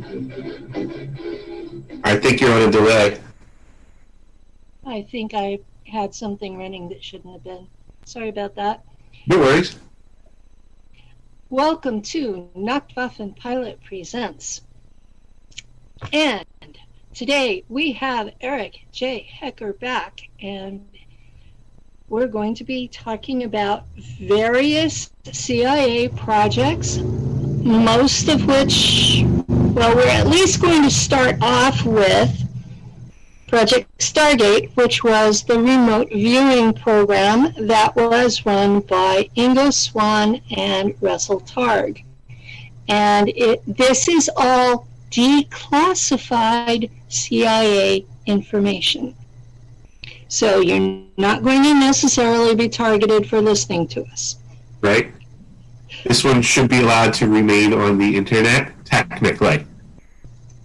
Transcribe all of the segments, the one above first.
I think you're on a delay. I think I had something running that shouldn't have been. Sorry about that. No worries. Welcome to Nacht Waffen Pilot Presents. And today we have Eric J. Hecker back, and we're going to be talking about various CIA projects, most of which, well, we're at least going to start off with Project Stargate, which was the remote viewing program that was run by Ingo Swann and Russell Targ. And this is all declassified CIA information. So you're not going to necessarily be targeted for listening to us. Right? This one should be allowed to remain on the internet, technically.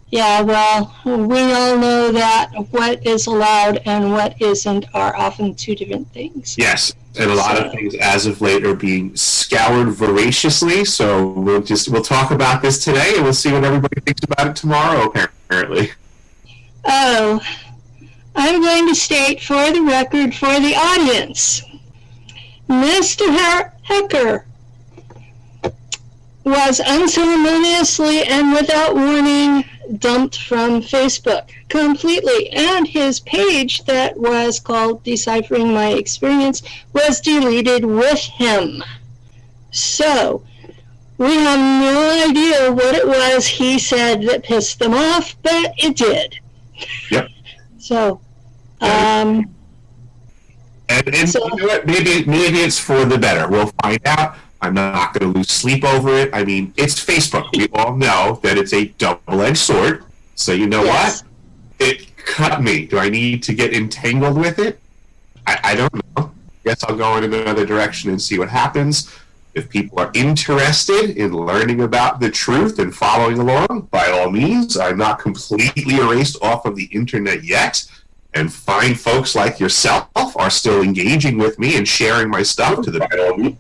Yeah, well, we all know that what is allowed and what isn't are often two different things. Yes, and a lot of things as of late are being scoured voraciously, so we'll talk about this today and we'll see what everybody thinks about it tomorrow, apparently. Oh, I'm going to state for the record for the audience, Mr. Hecker was unceremoniously and without warning dumped from Facebook completely, and his page that was called Deciphering My Experience was deleted with him. So we have no idea what it was he said that pissed them off, but it did. Yep. So and so, you know what? Maybe it's for the better. We'll find out. I'm not going to lose sleep over it. I mean, it's Facebook. We all know that it's a double-edged sword. So you know what? It cut me. Do I need to get entangled with it? I don't know. I guess I'll go in another direction and see what happens. If people are interested in learning about the truth and following along, by all means, I'm not completely erased off of the internet yet. And fine folks like yourself are still engaging with me and sharing my stuff to the by all means.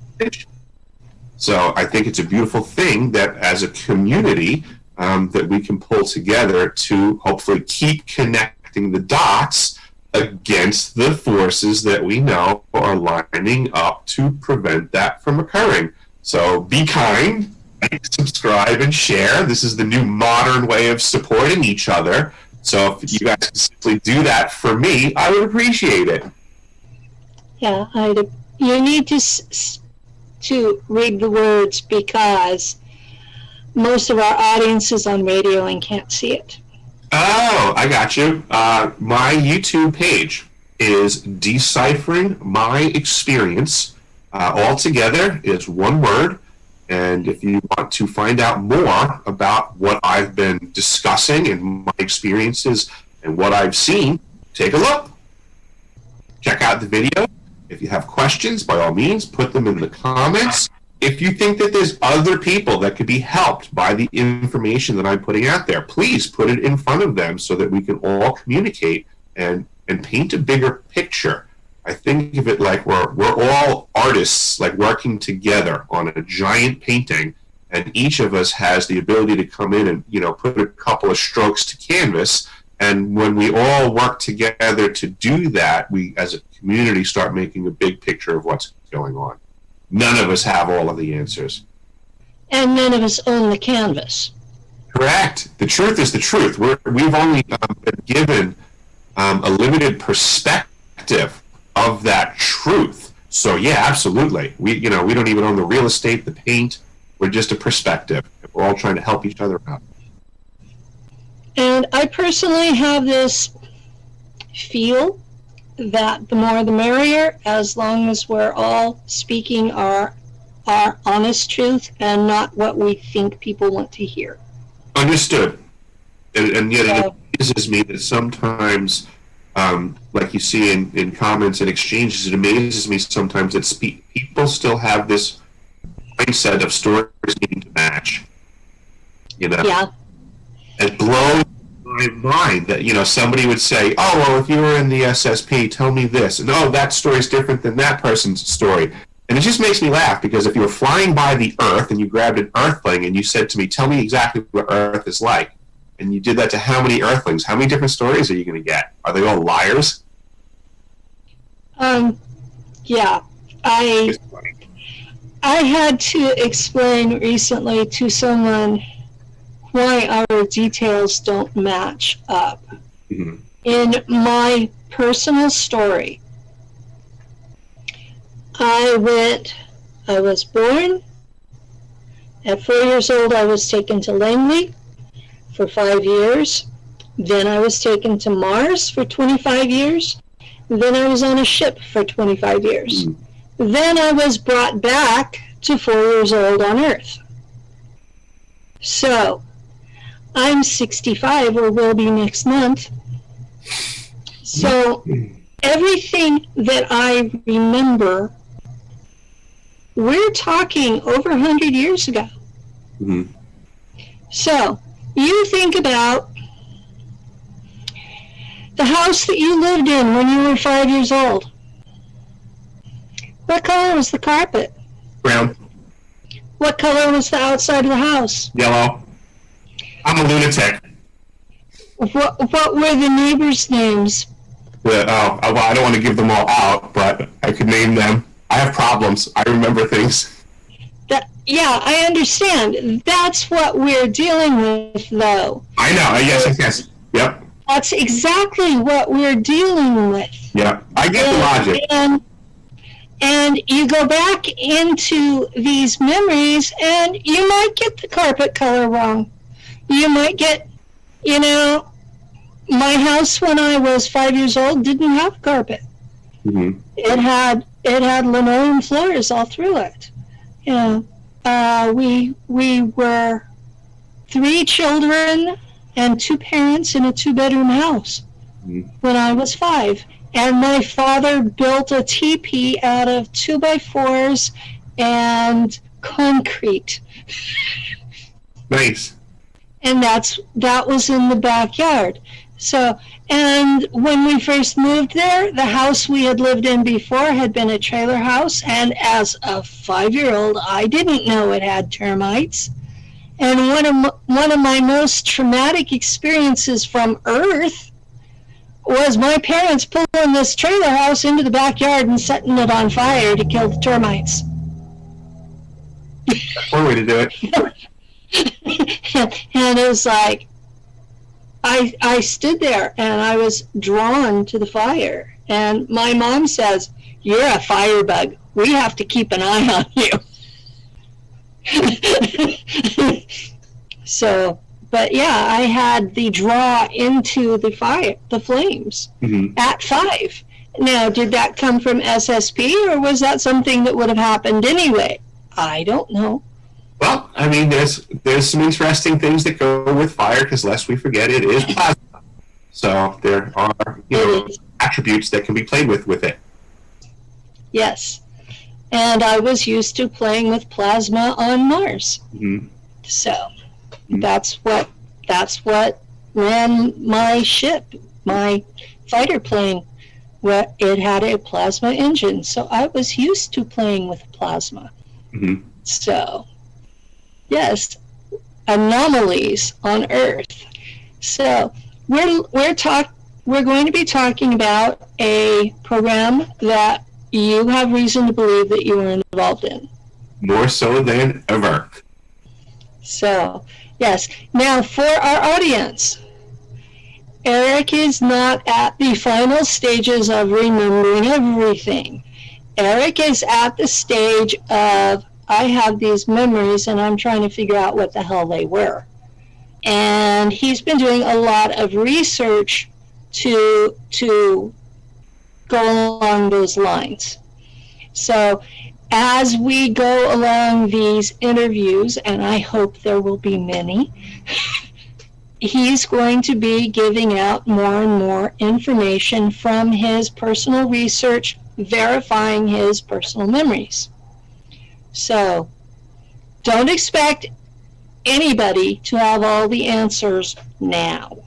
So I think it's a beautiful thing that as a community that we can pull together to hopefully keep connecting the dots against the forces that we know are lining up to prevent that from occurring. So be kind, like, subscribe, and share. This is the new modern way of supporting each other. So if you guys can simply do that for me, I would appreciate it. Yeah, you need to read the words because most of our audience is on radio and can't see it. Oh, I got you. My YouTube page is Deciphering My Experience. All together is one word. And if you want to find out more about what I've been discussing and my experiences and what I've seen, take a look. Check out the video. If you have questions, by all means, put them in the comments. If you think that there's other people that could be helped by the information that I'm putting out there, please put it in front of them so that we can all communicate and paint a bigger picture. I think of it like we're all artists, like working together on a giant painting, and each of us has the ability to come in and, put a couple of strokes to canvas. And when we all work together to do that, we as a community start making a big picture of what's going on. None of us have all of the answers. And none of us own the canvas. Correct. The truth is the truth. We've only been given a limited perspective of that truth. So yeah, absolutely. We don't even own the real estate, the paint. We're just a perspective. We're all trying to help each other out. And I personally have this feel that the more the merrier, as long as we're all speaking our honest truth and not what we think people want to hear. Understood. And yet it amazes me that sometimes, like you see in comments and exchanges, it amazes me sometimes that people still have this mindset of stories needing to match. Yeah. It blows my mind that, somebody would say, oh, well, if you were in the SSP, tell me this. And, oh, that story's different than that person's story. And it just makes me laugh, because if you were flying by the Earth and you grabbed an Earthling and you said to me, tell me exactly what Earth is like, and you did that to how many Earthlings? How many different stories are you going to get? Are they all liars? Yeah, I had to explain recently to someone why our details don't match up. Mm-hmm. In my personal story, I was born. At 4 years old, I was taken to Langley for 5 years. Then I was taken to Mars for 25 years. Then I was on a ship for 25 years. Mm-hmm. Then I was brought back to 4 years old on Earth. So, I'm 65, or will be next month. So, everything that I remember, we're talking over 100 years ago. Mm-hmm. So, you think about the house that you lived in when you were 5 years old. What color was the carpet? Brown. What color was the outside of the house? Yellow. I'm a lunatic. What were the neighbors' names? Well, I don't want to give them all out, but I could name them. I have problems. I remember things. Yeah, I understand. That's what we're dealing with, though. I know. Yes. Yep. That's exactly what we're dealing with. Yeah, I get the logic. And you go back into these memories, and you might get the carpet color wrong. You might get, my house when I was 5 years old didn't have carpet. Mm-hmm. It had linoleum floors all through it. We were 3 children and 2 parents in a 2-bedroom house when I was 5. And my father built a teepee out of 2x4s and concrete. Nice. And that was in the backyard. So, and when we first moved there, the house we had lived in before had been a trailer house. And as a 5-year-old, I didn't know it had termites. And one of my most traumatic experiences from Earth was my parents pulling this trailer house into the backyard and setting it on fire to kill the termites. That's one way to do it. And it was like, I stood there and I was drawn to the fire. And my mom says, "You're a firebug. We have to keep an eye on you." So, but yeah, I had the draw into the flames at 5. Now, did that come from SSP, or was that something that would have happened anyway? I don't know. Well, I mean, there's some interesting things that go with fire, because lest we forget, it is plasma. So there are attributes that can be played with it. Yes, and I was used to playing with plasma on Mars. Mm-hmm. So that's what ran my ship, my fighter plane. Where it had a plasma engine, so I was used to playing with plasma. Mm-hmm. So. Yes, anomalies on Earth. So we're going to be talking about a program that you have reason to believe that you were involved in. More so than ever. So, yes. Now, for our audience, Eric is not at the final stages of remembering everything. Eric is at the stage of, I have these memories and I'm trying to figure out what the hell they were. And he's been doing a lot of research to go along those lines. So as we go along these interviews, and I hope there will be many, he's going to be giving out more and more information from his personal research, verifying his personal memories. So, don't expect anybody to have all the answers now.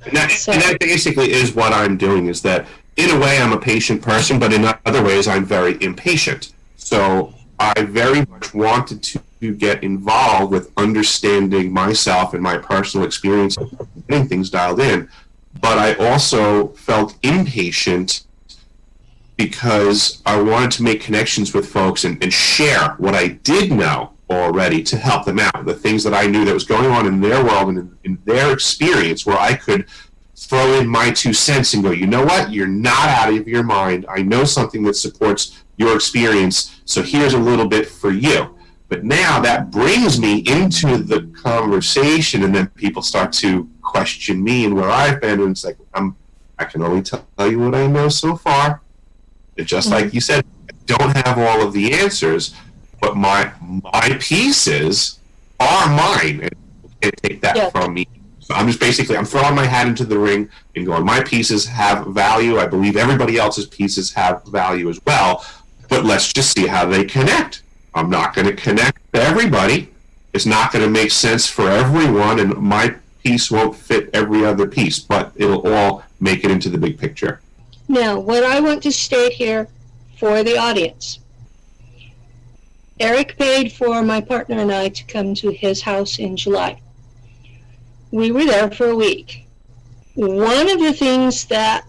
And that basically is what I'm doing, is that in a way I'm a patient person, but in other ways I'm very impatient. So I very much wanted to to get involved with understanding myself and my personal experience, getting things dialed in. But I also felt impatient because I wanted to make connections with folks and share what I did know already to help them out. The things that I knew that was going on in their world and in their experience, where I could throw in my 2 cents and go, you know what, you're not out of your mind. I know something that supports your experience, so here's a little bit for you. But now that brings me into the conversation, and then people start to question me and where I've been, and it's like, I can only tell you what I know so far. And just like you said, I don't have all of the answers, but my pieces are mine, and you can't take that from me. So I'm throwing my hat into the ring and going, my pieces have value. I believe everybody else's pieces have value as well, but let's just see how they connect. I'm not going to connect to everybody. It's not going to make sense for everyone, and my piece won't fit every other piece, but it'll all make it into the big picture. Now, what I want to state here for the audience, Eric paid for my partner and I to come to his house in July. We were there for a week. One of the things that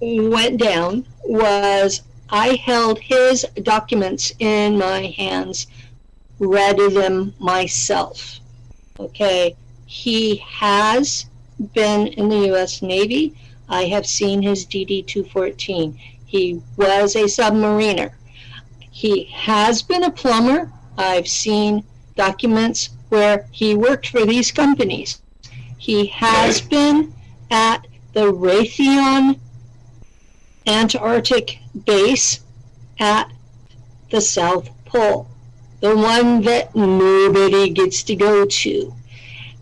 went down was I held his documents in my hands, read them myself. Okay, he has been in the U.S. Navy. I have seen his DD-214. He was a submariner. He has been a plumber. I've seen documents where he worked for these companies. He has been at the Raytheon Antarctic base at the South Pole, the one that nobody gets to go to.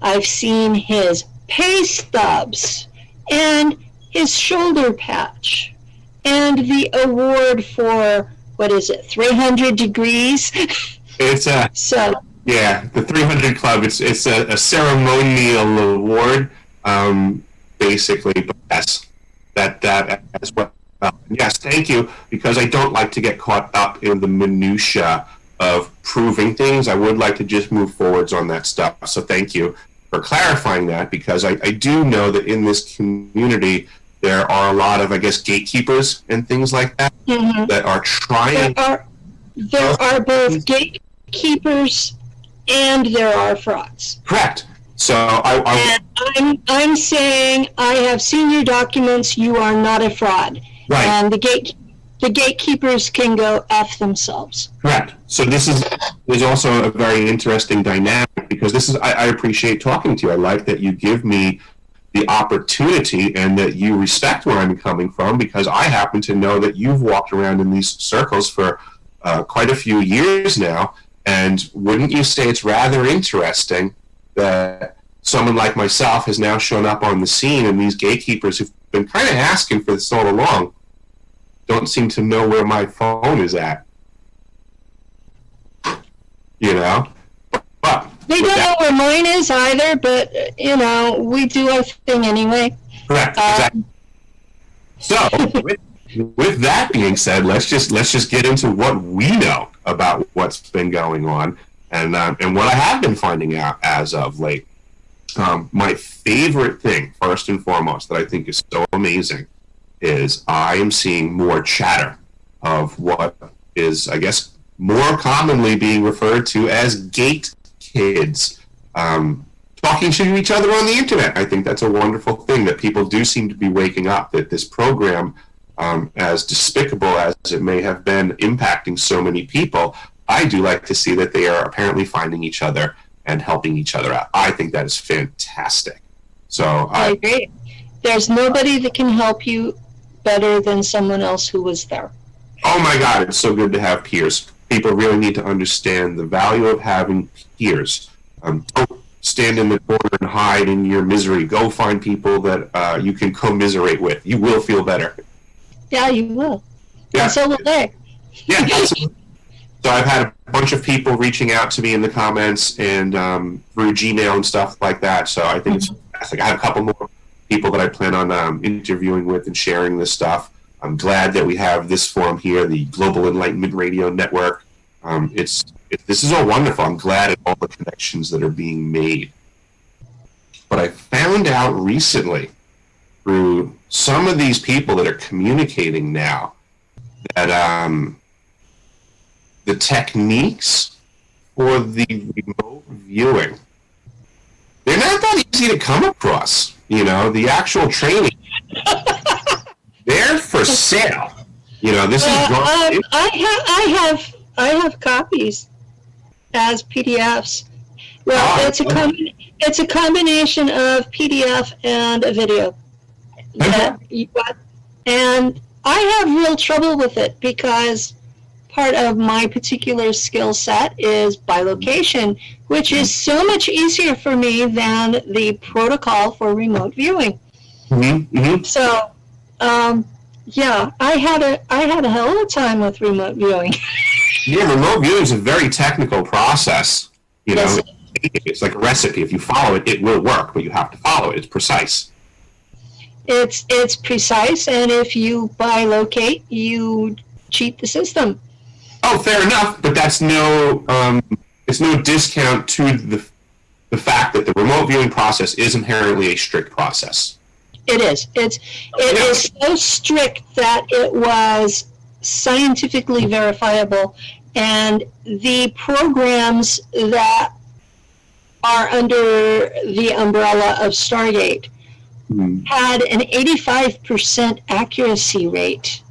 I've seen his pay stubs and his shoulder patch and the award for, 300 degrees? It's a... So... Yeah, the 300 Club, it's a ceremonial award, basically, but yes, that as well. Yes, thank you, because I don't like to get caught up in the minutia of proving things. I would like to just move forwards on that stuff, so thank you for clarifying that, because I do know that in this community, there are a lot of, I guess, gatekeepers and things like that that are trying... There are both gatekeepers and there are frauds. Correct. So I'm saying I have seen your documents. You are not a fraud. Right. And the gatekeepers can go F themselves. Correct. So there's also a very interesting dynamic, because I appreciate talking to you. I like that you give me the opportunity and that you respect where I'm coming from, because I happen to know that you've walked around in these circles for quite a few years now. And wouldn't you say it's rather interesting that someone like myself has now shown up on the scene, and these gatekeepers who've been kind of asking for this all along don't seem to know where my phone is at? You know? But they don't know where mine is either, but, we do our thing anyway. Correct. Exactly. So, with that being said, let's just get into what we know about what's been going on and what I have been finding out as of late. My favorite thing, first and foremost, that I think is so amazing, is I am seeing more chatter of what is, I guess, more commonly being referred to as gate kids, talking to each other on the internet. I think that's a wonderful thing, that people do seem to be waking up, that this program, as despicable as it may have been impacting so many people, I do like to see that they are apparently finding each other and helping each other out. I think that is fantastic. So I agree. There's nobody that can help you better than someone else who was there. Oh my God, it's so good to have peers. People really need to understand the value of having peers. Don't stand in the corner and hide in your misery. Go find people that you can commiserate with. You will feel better. Yeah, you will. Yeah. And so will they. Yeah, absolutely. So I've had a bunch of people reaching out to me in the comments and through Gmail and stuff like that. So I think it's fantastic. I have a couple more people that I plan on interviewing with and sharing this stuff. I'm glad that we have this forum here, the Global Enlightenment Radio Network. It's this is all wonderful. I'm glad at all the connections that are being made. But I found out recently through some of these people that are communicating now that the techniques for the remote viewing, they're not that easy to come across. You know, the actual training, they're for sale. You know, this is. I have copies as PDFs. Well, it's a combination of PDF and a video. And I have real trouble with it because part of my particular skill set is bilocation, which is so much easier for me than the protocol for remote viewing. So, yeah, I had a hell of a time with remote viewing. Yeah, remote viewing is a very technical process. You know, Yes. it's like a recipe. If you follow it, it will work, but you have to follow it. It's precise. It's precise, and if you bilocate, you cheat the system. Oh, fair enough, but that's it's no discount to the fact that the remote viewing process is inherently a strict process. It is. It is so strict that it was scientifically verifiable, and the programs that are under the umbrella of Stargate had an 85% accuracy rate.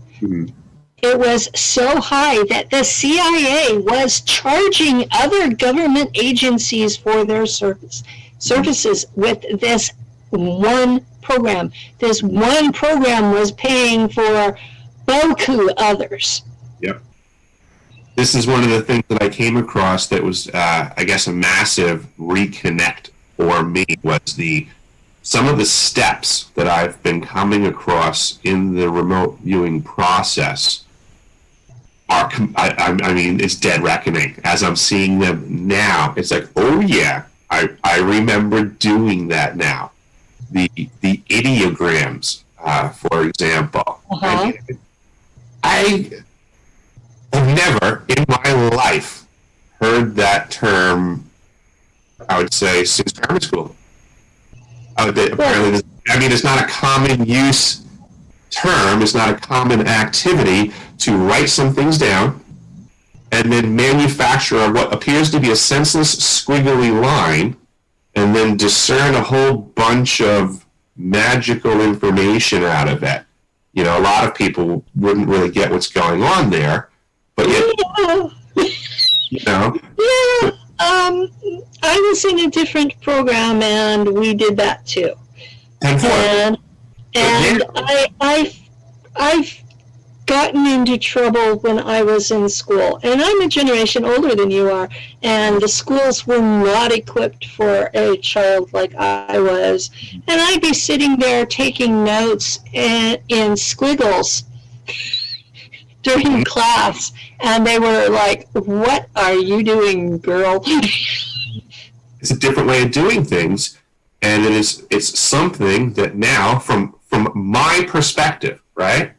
It was so high that the CIA was charging other government agencies for their services with this one program. This one program was paying for beaucoup others. Yep. This is one of the things that I came across that was, I guess, a massive reconnect for me was some of the steps that I've been coming across in the remote viewing process are, I mean, it's dead reckoning. As I'm seeing them now, it's like, oh yeah, I remember doing that now. The ideograms, for example. I have never in my life heard that term, I would say, since grammar school. Apparently, I mean, it's not a common use term, it's not a common activity to write some things down and then manufacture what appears to be a senseless squiggly line and then discern a whole bunch of magical information out of it. You know, a lot of people wouldn't really get what's going on there, but yet, you know. Yeah, I was in a different program and we did that too. And I've gotten into trouble when I was in school, and I'm a generation older than you are, and the schools were not equipped for a child like I was, and I'd be sitting there taking notes in squiggles during class, and they were like, "What are you doing, girl?" It's a different way of doing things, and it's something that now, from my perspective, right?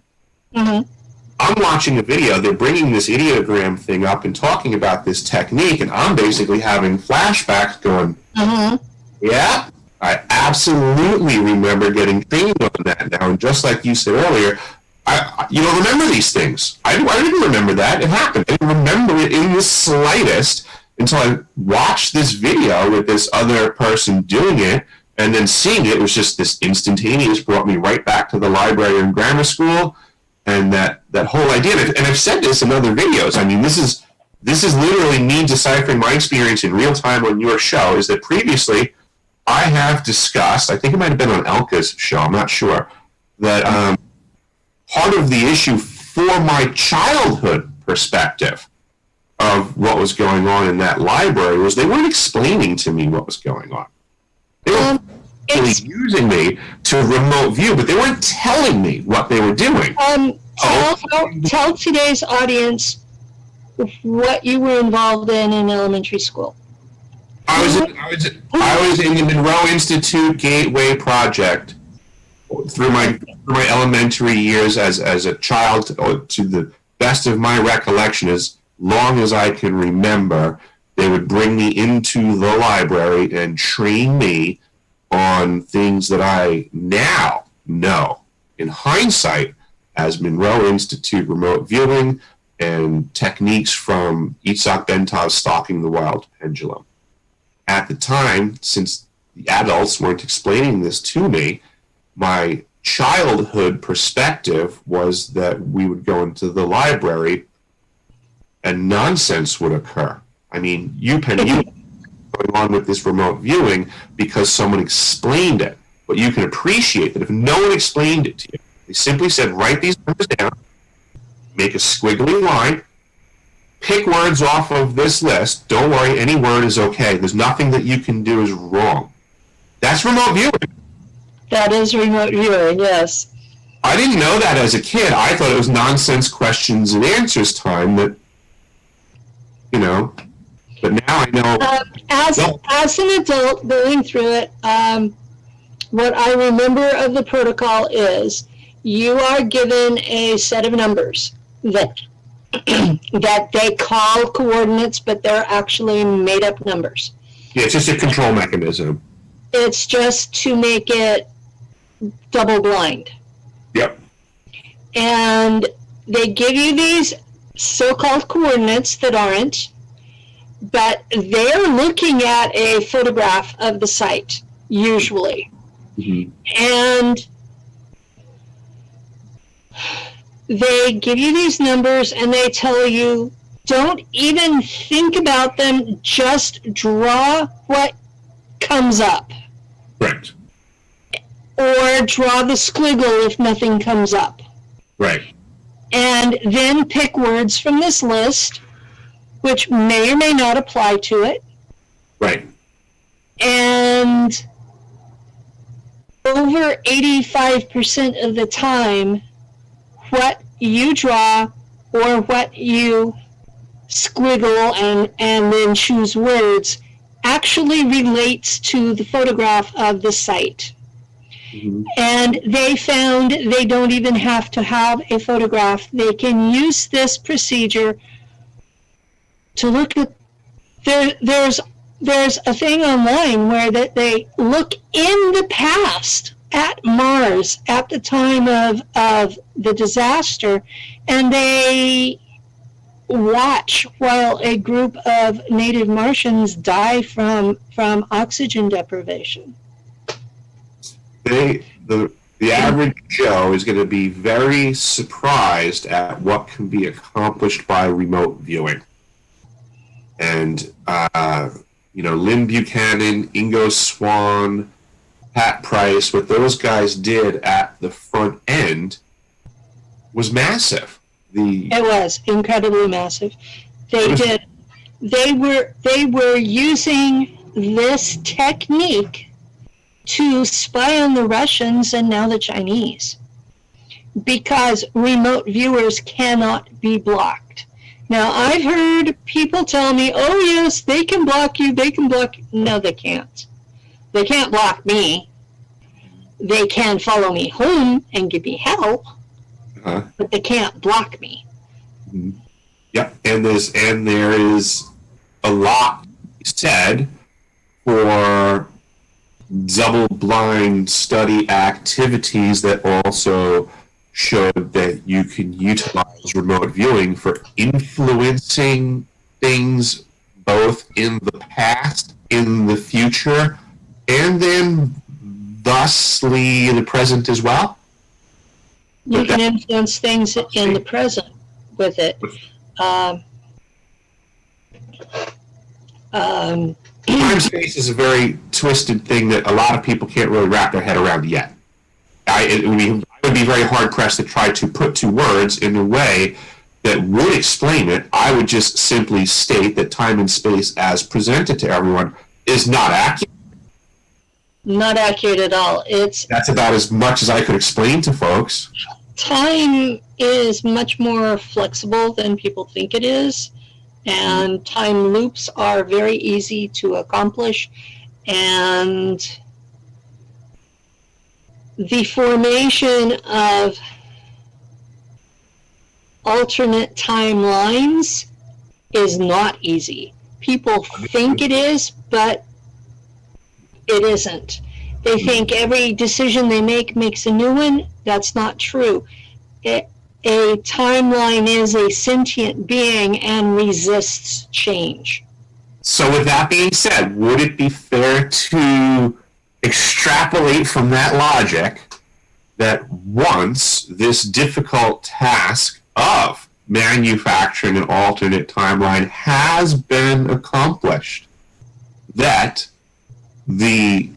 I'm watching a video, they're bringing this ideogram thing up and talking about this technique, and I'm basically having flashbacks going, yeah, I absolutely remember getting trained on that now, and just like you said earlier, you don't remember these things. I didn't remember that. It happened. I didn't remember it in the slightest until I watched this video with this other person doing it, and then seeing it was just this instantaneous, brought me right back to the library and grammar school. And that whole idea, and I've said this in other videos, I mean, this is literally me deciphering my experience in real time on your show, is that previously I have discussed, I think it might have been on Elka's show, I'm not sure, that part of the issue for my childhood perspective of what was going on in that library was they weren't explaining to me what was going on. They were using me to remote view, but they weren't telling me what they were doing. Tell today's audience what you were involved in elementary school. I was in the Monroe Institute Gateway Project through my elementary years as a child. To the best of my recollection, is long as I can remember, they would bring me into the library and train me on things that I now know. In hindsight, as Monroe Institute remote viewing and techniques from Itzhak Bentov's Stalking the Wild Pendulum. At the time, since the adults weren't explaining this to me, my childhood perspective was that we would go into the library and nonsense would occur. I mean, you going on with this remote viewing because someone explained it. But you can appreciate that if no one explained it to you, they simply said, write these numbers down, make a squiggly line, pick words off of this list. Don't worry, any word is okay. There's nothing that you can do is wrong. That's remote viewing. That is remote viewing, yes. I didn't know that as a kid. I thought it was nonsense questions and answers time that, you know, but now I know. As an adult going through it, what I remember of the protocol is you are given a set of numbers that that they call coordinates, but they're actually made up numbers. Yeah, it's just a control mechanism. It's just to make it double blind. Yep. And they give you these so-called coordinates that aren't, but they're looking at a photograph of the site, usually. Mm-hmm. And they give you these numbers and they tell you, don't even think about them, just draw what comes up. Right. Or draw the squiggle if nothing comes up. Right. And then pick words from this list, which may or may not apply to it. Right. And over 85% of the time, what you draw or what you squiggle and then choose words actually relates to the photograph of the site. Mm-hmm. And they found they don't even have to have a photograph. They can use this procedure to look at, there's a thing online where that they look in the past at Mars at the time of the disaster, and they watch while a group of native Martians die from oxygen deprivation. The average Joe is going to be very surprised at what can be accomplished by remote viewing. And, you know, Lynn Buchanan, Ingo Swann, Pat Price, what those guys did at the front end was massive. It was incredibly massive. They were using this technique to spy on the Russians and now the Chinese, because remote viewers cannot be blocked. Now, I've heard people tell me, oh yes, they can block you, they can block you. No, they can't. They can't block me. They can follow me home and give me hell, but they can't block me. Mm-hmm. Yep, and there is a lot said for double-blind study activities that also showed that you can utilize remote viewing for influencing things both in the past, in the future, and then thusly the present as well. You can influence things in the present with it. Time space is a very twisted thing that a lot of people can't really wrap their head around yet. I would be very hard pressed to try to put two words in a way that would explain it. I would just simply state that time and space as presented to everyone is not accurate. Not accurate at all. That's about as much as I could explain to folks. Time is much more flexible than people think it is, and time loops are very easy to accomplish, and the formation of alternate timelines is not easy. People think it is, but it isn't. They think every decision they make makes a new one. That's not true. A timeline is a sentient being and resists change. So with that being said, would it be fair to extrapolate from that logic that once this difficult task of manufacturing an alternate timeline has been accomplished, that the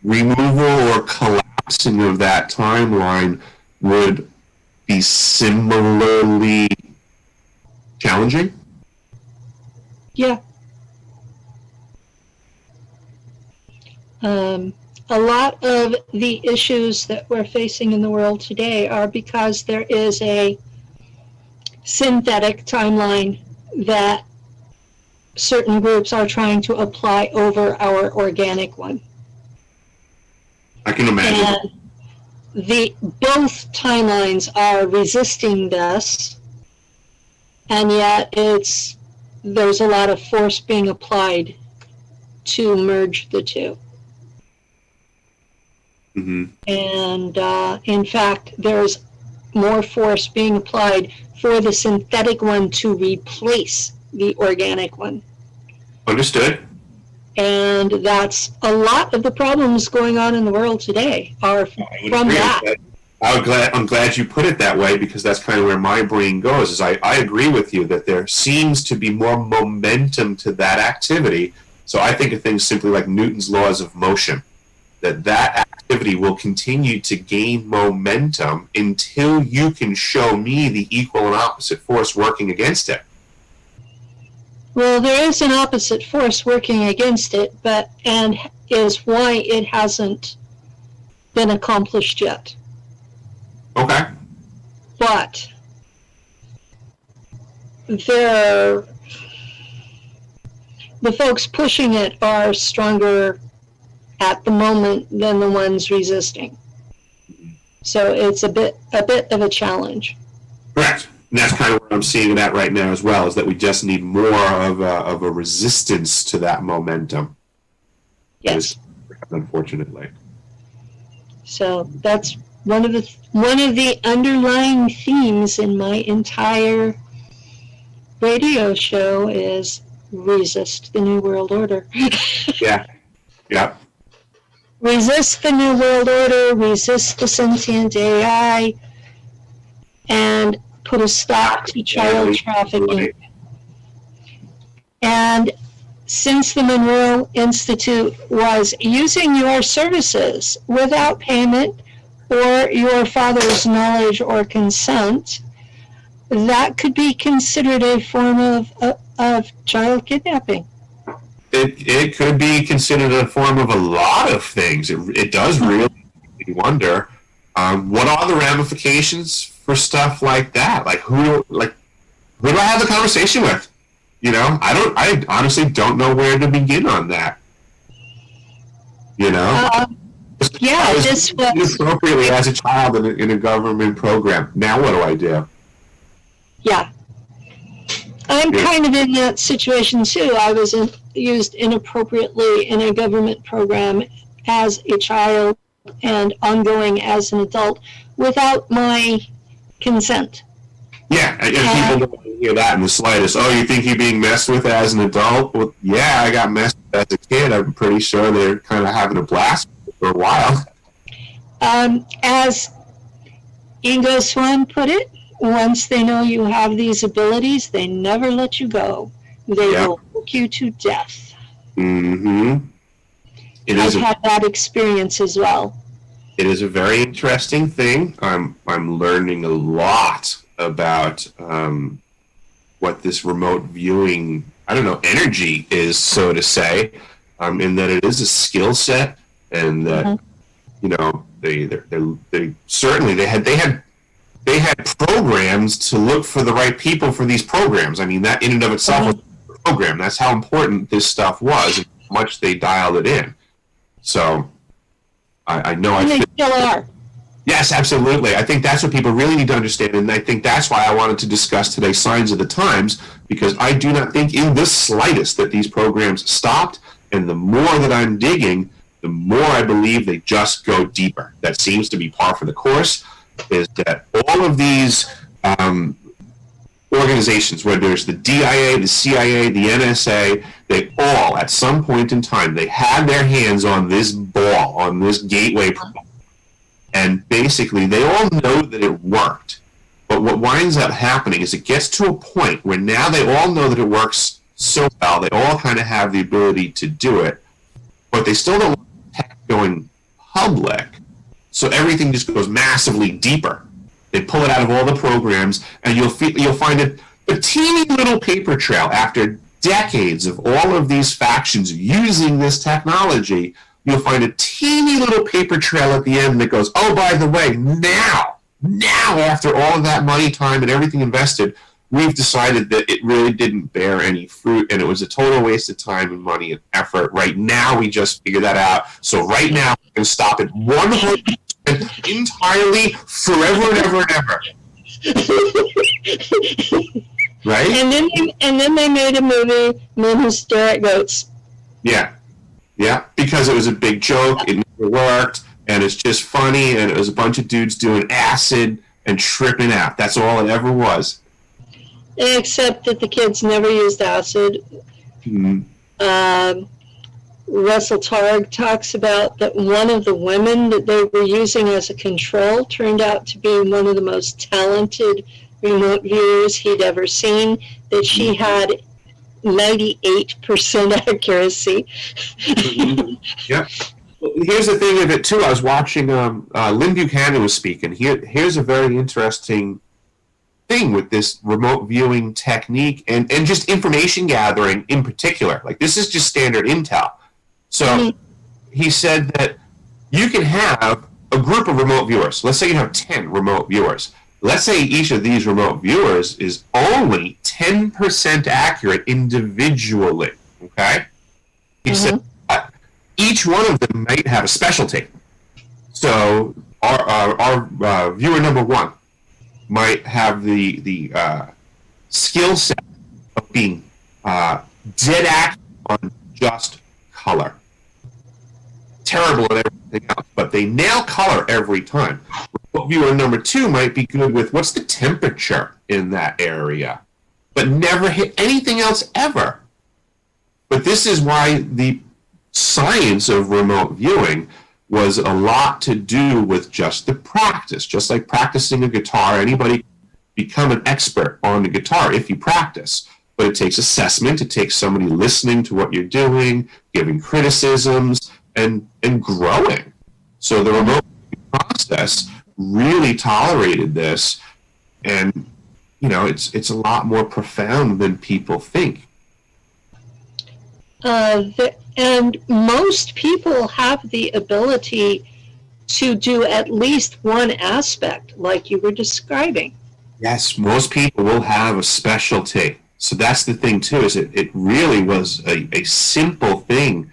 removal or collapsing of that timeline would be similarly challenging? Yeah. A lot of the issues that we're facing in the world today are because there is a synthetic timeline that certain groups are trying to apply over our organic one. I can imagine. And both timelines are resisting this, and yet there's a lot of force being applied to merge the two. Mm-hmm. And in fact, there's more force being applied for the synthetic one to replace the organic one. Understood. And that's a lot of the problems going on in the world today are from that. I'm glad you put it that way, because that's kind of where my brain goes. Is I agree with you that there seems to be more momentum to that activity. So I think of things simply like Newton's laws of motion, that activity will continue to gain momentum until you can show me the equal and opposite force working against it. Well, there is an opposite force working against it, and is why it hasn't been accomplished yet. Okay. But the folks pushing it are stronger at the moment than the ones resisting. So it's a bit of a challenge. Correct. And that's kind of where I'm seeing it at right now as well, is that we just need more of a resistance to that momentum. Yes. Unfortunately. So that's one of the underlying themes in my entire radio show is resist the New World Order. Yeah. Yeah. Resist the New World Order, resist the sentient AI, and put a stop to child trafficking. And since the Monroe Institute was using your services without payment or your father's knowledge or consent, that could be considered a form of child kidnapping. It could be considered a form of a lot of things. It does really make me wonder, what are the ramifications for stuff like that? Like who do I have the conversation with? You know, I honestly don't know where to begin on that. You know, yeah, this was appropriately as a child in a government program. Now what do I do? Yeah, I'm kind of in that situation too. I was used inappropriately in a government program as a child and ongoing as an adult without my consent. Yeah, and people don't hear that in the slightest. Oh, you think you're being messed with as an adult? Well, yeah, I got messed with as a kid. I'm pretty sure they're kind of having a blast for a while. As Ingo Swann put it, once they know you have these abilities, they never let you go. They will work you to death. Mm-hmm. I've had that experience as well. It is a very interesting thing. I'm learning a lot about what this remote viewing, energy is, so to say, in that it is a skill set, and that they certainly they had programs to look for the right people for these programs. I mean, that in and of itself was a program. That's how important this stuff was and how much they dialed it in. So I know and they still are. Yes, absolutely. I think that's what people really need to understand. And I think that's why I wanted to discuss today Signs of the Times, because I do not think in the slightest that these programs stopped. And the more that I'm digging, the more I believe they just go deeper. That seems to be par for the course, is that all of these organizations, whether it's the DIA, the CIA, the NSA, they all, at some point in time, they had their hands on this ball, on this gateway protocol. And basically, they all know that it worked. But what winds up happening is it gets to a point where now they all know that it works so well, they all kind of have the ability to do it, but they still don't want tech going public. So everything just goes massively deeper. They pull it out of all the programs, and you'll find a teeny little paper trail after decades of all of these factions using this technology. You'll find a teeny little paper trail at the end that goes, oh, by the way, now, after all of that money, time, and everything invested, we've decided that it really didn't bear any fruit, and it was a total waste of time and money and effort. Right now, we just figured that out. So right now, we're going to stop it 100% entirely, forever and ever and ever. Right? And then they made a movie, Men Who Stare at Goats. Yeah, because it was a big joke, it never worked, and it's just funny, and it was a bunch of dudes doing acid and tripping out. That's all it ever was. Except that the kids never used acid. Russell Targ talks about that one of the women that they were using as a control turned out to be one of the most talented remote viewers he'd ever seen, that she had 98% accuracy. Yeah. Well, here's the thing of it, too. I was watching, Lynn Buchanan was speaking. Here's a very interesting thing with this remote viewing technique and just information gathering in particular. Like, this is just standard intel. So he said that you can have a group of remote viewers. Let's say you have 10 remote viewers. Let's say each of these remote viewers is only 10% accurate individually, okay? He said each one of them might have a specialty. So our viewer number one might have the skill set of being dead accurate on just color. Terrible at everything else, but they nail color every time. Viewer number two might be good with what's the temperature in that area, but never hit anything else ever. But this is why the science of remote viewing was a lot to do with just the practice. Just like practicing a guitar, anybody can become an expert on the guitar if you practice. But it takes assessment, it takes somebody listening to what you're doing, giving criticisms, and growing. So the remote process really tolerated this, and it's a lot more profound than people think. And most people have the ability to do at least one aspect, like you were describing. Yes, most people will have a specialty. So that's the thing too, is it really was a simple thing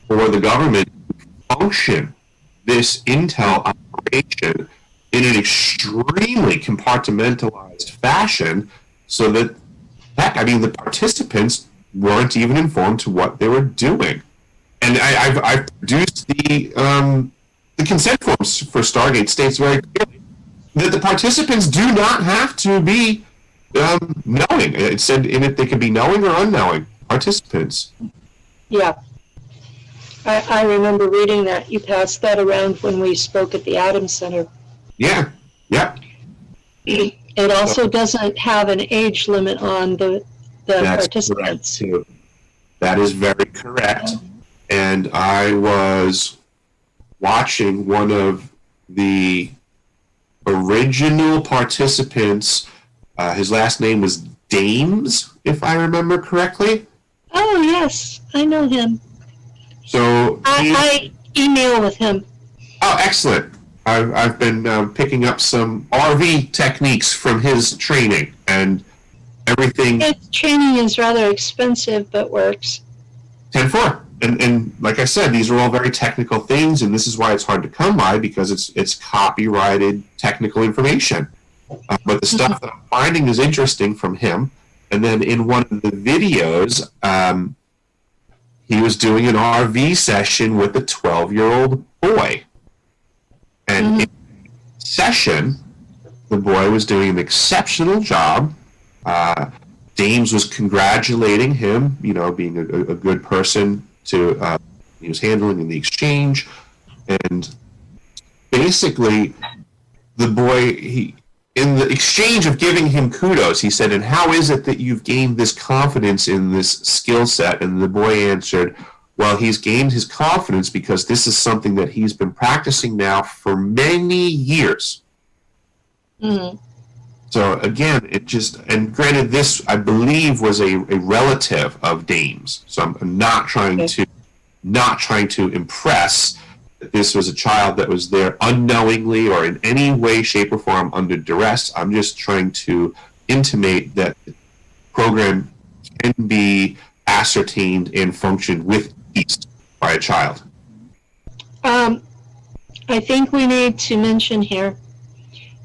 for the government to function this intel operation in an extremely compartmentalized fashion, so that the participants weren't even informed to what they were doing. And I've produced the consent forms for Stargate states very clearly that the participants do not have to be knowing. It said in it they can be knowing or unknowing participants. Yeah. I remember reading that. You passed that around when we spoke at the Adams Center. Yeah. It also doesn't have an age limit on the participants. Too. That is very correct. And I was watching one of the original participants. His last name was Dames, if I remember correctly. Oh, yes. I know him. So I email with him. Oh, excellent. I've been picking up some RV techniques from his training and everything. His training is rather expensive, but works. 10-4. and like I said, these are all very technical things, and this is why it's hard to come by, because it's copyrighted technical information. But the stuff that I'm finding is interesting from him. And then in one of the videos, he was doing an RV session with a 12-year-old boy. And in the session, the boy was doing an exceptional job. Dames was congratulating him, you know, being a good person to he was handling in the exchange. And basically, the boy, in the exchange of giving him kudos, he said, "And how is it that you've gained this confidence in this skill set?" And the boy answered, "Well, he's gained his confidence because this is something that he's been practicing now for many years." Mm-hmm. So again, it just, and granted, this I believe was a relative of Dame's. So I'm not trying to impress that this was a child that was there unknowingly or in any way, shape, or form under duress. I'm just trying to intimate that the program can be ascertained and functioned with ease by a child. I think we need to mention here,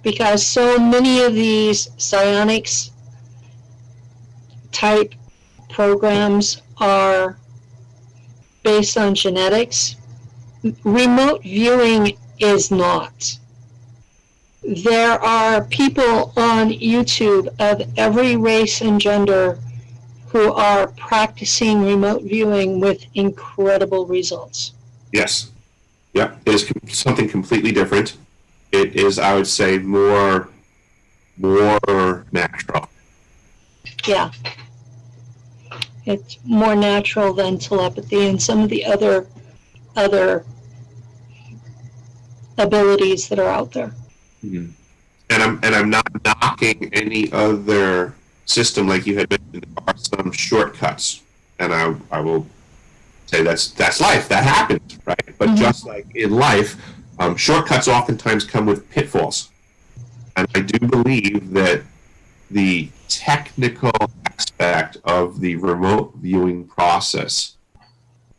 because so many of these psionics type programs are based on genetics. Remote viewing is not. There are people on YouTube of every race and gender who are practicing remote viewing with incredible results. Yes. Yep. It is something completely different. It is, I would say, more natural. Yeah. It's more natural than telepathy and some of the other abilities that are out there. Mm-hmm. And I'm not knocking any other system, like you had mentioned. There are some shortcuts, and I will say that's life. That happens, right? But just like in life, shortcuts oftentimes come with pitfalls, and I do believe that the technical aspect of the remote viewing process,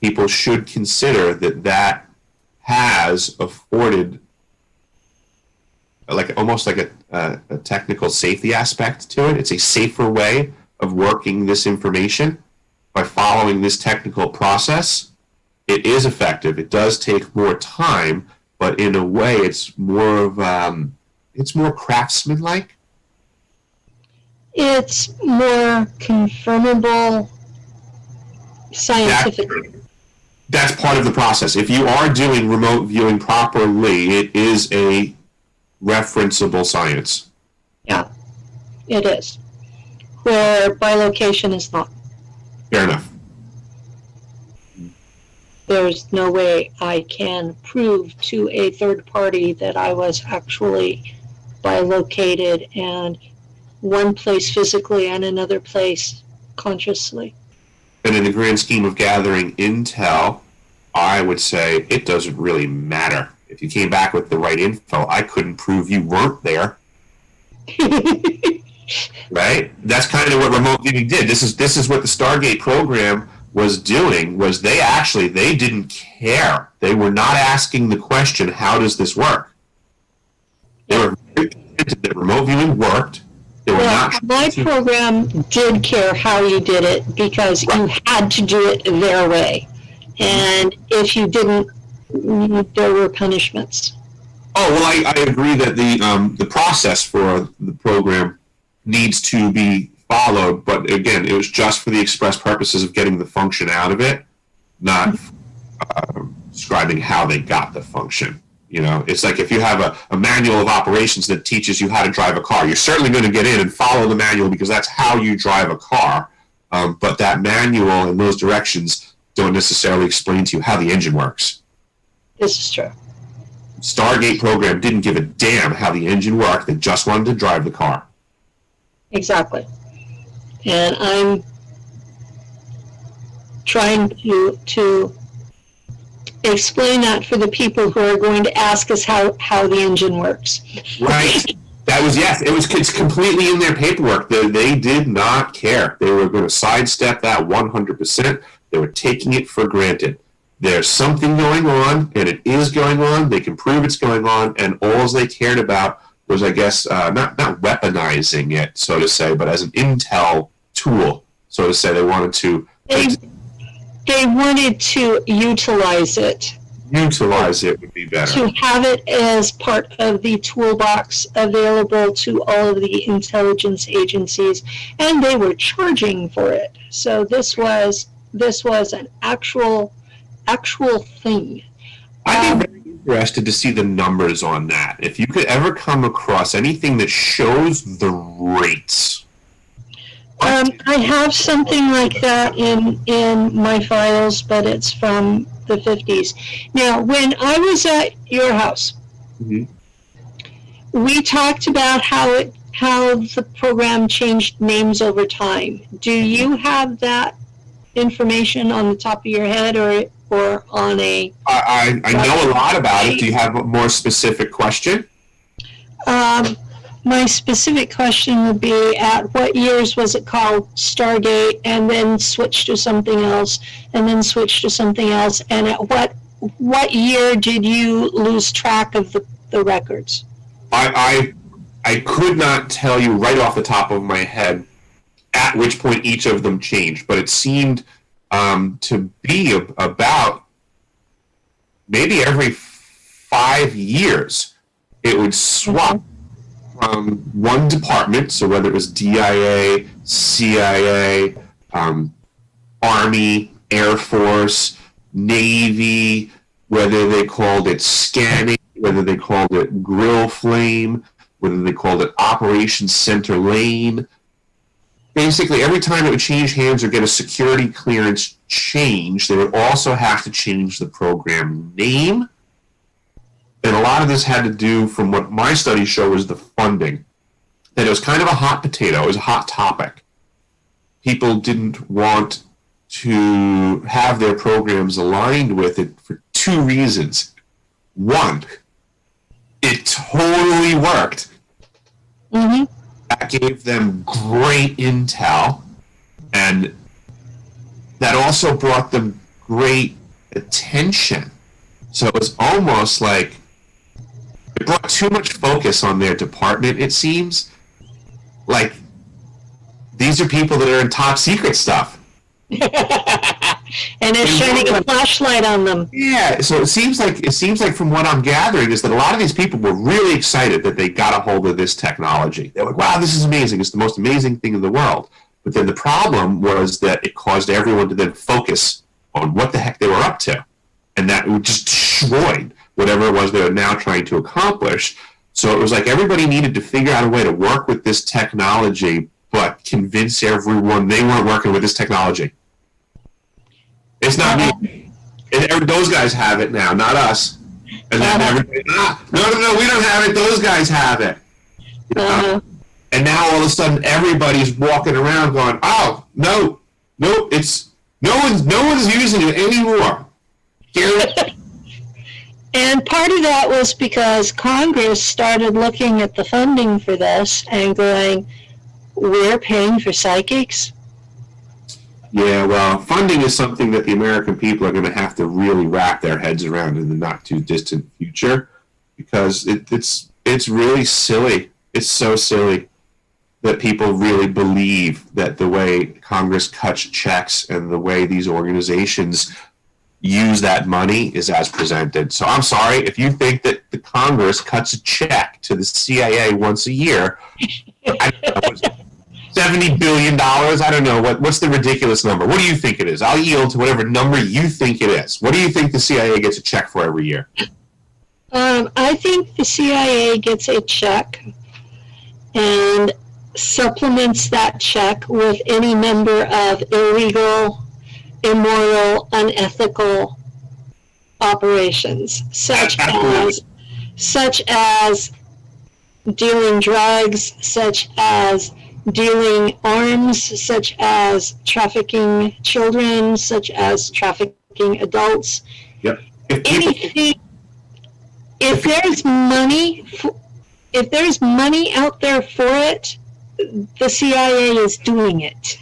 people should consider that has afforded almost like a technical safety aspect to it. It's a safer way of working this information by following this technical process. It is effective. It does take more time, but in a way, it's more of it's more craftsman-like. It's more confirmable scientifically. That's part of the process. If you are doing remote viewing properly, it is a referenceable science. Yeah, it is. Where bilocation is not. Fair enough. There's no way I can prove to a third party that I was actually bilocated and one place physically and another place consciously. And in the grand scheme of gathering intel, I would say it doesn't really matter. If you came back with the right info, I couldn't prove you weren't there. Right? That's kind of what remote viewing did. This is what the Stargate program was doing. Was they didn't care. They were not asking the question, how does this work? They were very convinced that remote viewing worked. They were not. My program did care how you did it, because you had to do it their way. And if you didn't, there were punishments. Oh, well, I agree that the process for the program needs to be followed, but again, it was just for the express purposes of getting the function out of it, not describing how they got the function. You know, it's like if you have a manual of operations that teaches you how to drive a car, you're certainly going to get in and follow the manual because that's how you drive a car. But that manual and those directions don't necessarily explain to you how the engine works. This is true. Stargate program didn't give a damn how the engine worked. They just wanted to drive the car. Exactly. And I'm trying to explain that for the people who are going to ask us how the engine works. Right. It's completely in their paperwork. They did not care. They were going to sidestep that 100%. They were taking it for granted. There's something going on, and it is going on. They can prove it's going on, and all they cared about was, I guess, not weaponizing it, so to say, but as an intel tool, so to say. They wanted to... They wanted to utilize it. Utilize it would be better. To have it as part of the toolbox available to all of the intelligence agencies, and they were charging for it. So this was an actual thing. I'd be very interested to see the numbers on that. If you could ever come across anything that shows the rates. I have something like that in my files, but it's from the 50s. Now, when I was at your house, we talked about how the program changed names over time. Do you have that information on the top of your head, or on a... I know a lot about it. Do you have a more specific question? My specific question would be, at what years was it called Stargate, and then switched to something else, and then switched to something else, and at what year did you lose track of the records? I could not tell you right off the top of my head at which point each of them changed, but it seemed to be about maybe every 5 years it would swap from one department, so whether it was DIA, CIA, Army, Air Force, Navy, whether they called it scanning, whether they called it grill flame, whether they called it Operation Center Lane. Basically, every time it would change hands or get a security clearance change, they would also have to change the program name. And a lot of this had to do, from what my studies show, was the funding. That it was kind of a hot potato. It was a hot topic. People didn't want to have their programs aligned with it for two reasons. One, it totally worked. That gave them great intel, and that also brought them great attention. So it was almost like it brought too much focus on their department, it seems. Like, these are people that are in top secret stuff. And it's shining a flashlight on them. Yeah, so it seems like from what I'm gathering is that a lot of these people were really excited that they got a hold of this technology. They were like, wow, this is amazing. It's the most amazing thing in the world. But then the problem was that it caused everyone to then focus on what the heck they were up to. And that would just destroy whatever it was they were now trying to accomplish. So it was like everybody needed to figure out a way to work with this technology, but convince everyone they weren't working with this technology. It's not me. Those guys have it now, not us. And then everybody, no, we don't have it. Those guys have it. You know? And now all of a sudden, everybody's walking around going, "Oh, no, it's no one's using it anymore." And part of that was because Congress started looking at the funding for this and going, "We're paying for psychics." Yeah, well, funding is something that the American people are going to have to really wrap their heads around in the not too distant future, because it's really silly. It's so silly that people really believe that the way Congress cuts checks and the way these organizations use that money is as presented. So I'm sorry, if you think that the Congress cuts a check to the CIA once a year, I don't know, $70 billion, I don't know, what's the ridiculous number? What do you think it is? I'll yield to whatever number you think it is. What do you think the CIA gets a check for every year? I think the CIA gets a check and supplements that check with any number of illegal, immoral, unethical operations, such as dealing drugs, such as dealing arms, such as trafficking children, such as trafficking adults. Yep. Anything. If there's money out there for it, the CIA is doing it.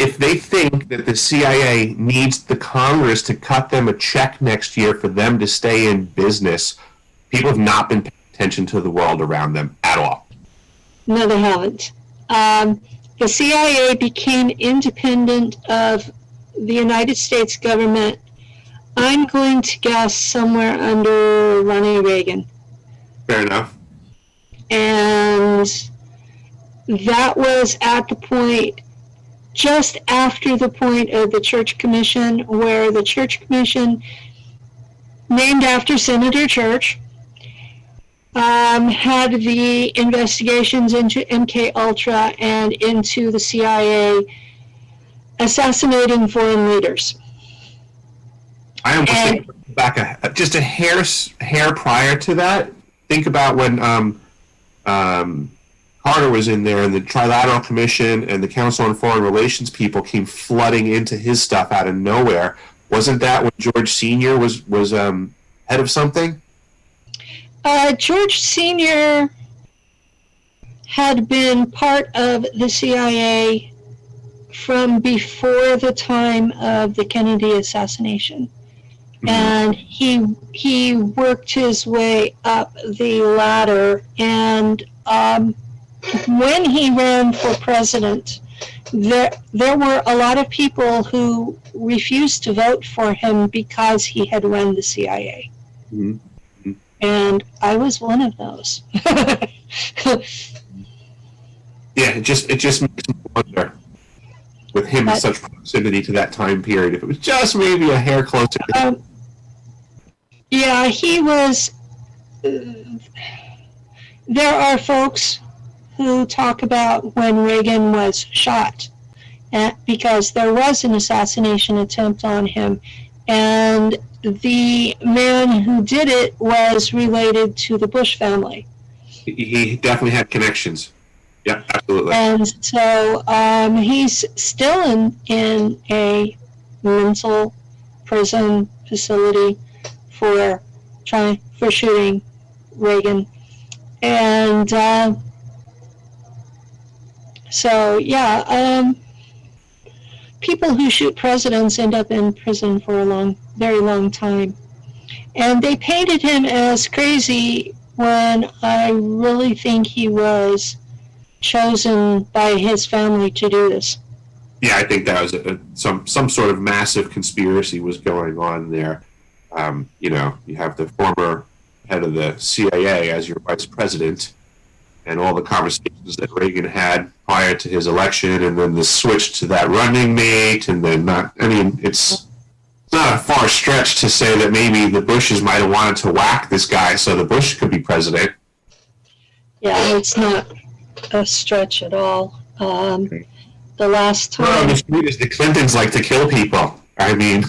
if they think that the CIA needs the Congress to cut them a check next year for them to stay in business, people have not been paying attention to the world around them at all. No, they haven't. The CIA became independent of the United States government, I'm going to guess somewhere under Ronald Reagan. Fair enough. And that was at the point, just after the point of the Church Commission, where the Church Commission, named after Senator Church, had the investigations into MK Ultra and into the CIA assassinating foreign leaders. I almost think back just a hair prior to that. Think about when Carter was in there and the Trilateral Commission and the Council on Foreign Relations people came flooding into his stuff out of nowhere. Wasn't that when George Sr. was head of something? George Sr. had been part of the CIA from before the time of the Kennedy assassination. Mm-hmm. And he worked his way up the ladder, and when he ran for president, there were a lot of people who refused to vote for him because he had run the CIA. Mm-hmm. And I was one of those. Yeah, it just makes me wonder, with him in such proximity to that time period, if it was just maybe a hair closer. Yeah, he was. There are folks who talk about when Reagan was shot, because there was an assassination attempt on him, and the man who did it was related to the Bush family. He definitely had connections. Yeah, absolutely. And so he's still in a mental prison facility for shooting Reagan. And so, yeah, people who shoot presidents end up in prison for a very long time. And they painted him as crazy when I really think he was chosen by his family to do this. Yeah, I think that was some sort of massive conspiracy was going on there. You know, you have the former head of the CIA as your vice president, and all the conversations that Reagan had prior to his election, and then the switch to that running mate, and then it's not a far stretch to say that maybe the Bushes might have wanted to whack this guy so the Bush could be president. Yeah, it's not a stretch at all. The last time... Well, the street is the Clintons like to kill people. I mean...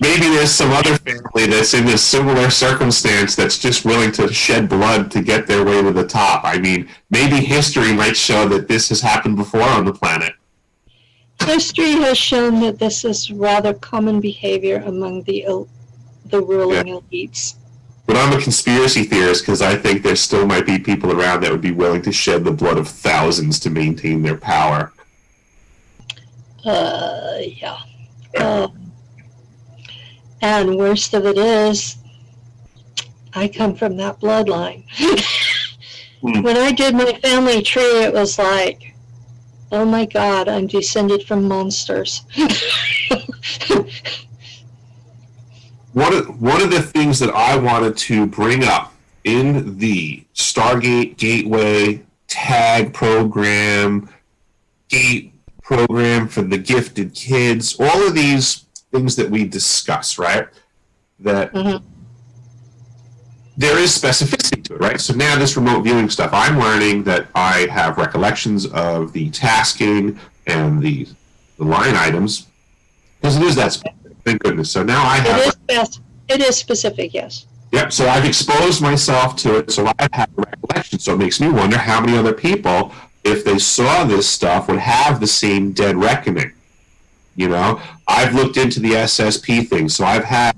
Maybe there's some other family that's in a similar circumstance that's just willing to shed blood to get their way to the top. I mean, maybe history might show that this has happened before on the planet. History has shown that this is rather common behavior among the ruling elites. But I'm a conspiracy theorist because I think there still might be people around that would be willing to shed the blood of thousands to maintain their power. Yeah. And worst of it is, I come from that bloodline. When I did my family tree, it was like, oh my God, I'm descended from monsters. One of the things that I wanted to bring up in the Stargate Gateway tag program, gate program for the gifted kids, all of these things that we discuss, right? That there is specificity to it, right? So now this remote viewing stuff, I'm learning that I have recollections of the tasking and the line items, because it is that specific, thank goodness. So now I have... It is specific, yes. Yep, so I've exposed myself to it, so I have a recollection. So it makes me wonder how many other people, if they saw this stuff, would have the same dead reckoning. You know, I've looked into the SSP thing, so I've had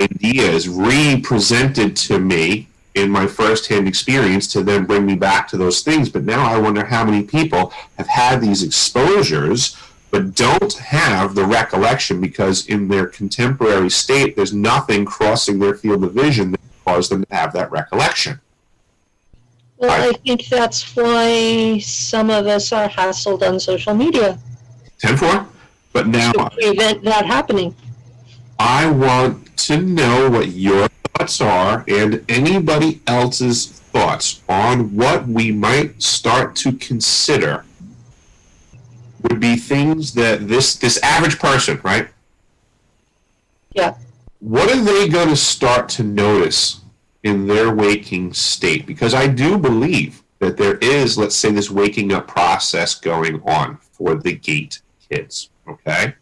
ideas re-presented to me in my firsthand experience to then bring me back to those things. But now I wonder how many people have had these exposures but don't have the recollection because in their contemporary state, there's nothing crossing their field of vision that caused them to have that recollection. Well, I think that's why some of us are hassled on social media. 10-4. But now to prevent that happening. I want to know what your thoughts are and anybody else's thoughts on what we might start to consider would be things that this average person, right? Yeah. What are they going to start to notice in their waking state? Because I do believe that there is, let's say, this waking up process going on for the gate kids, okay?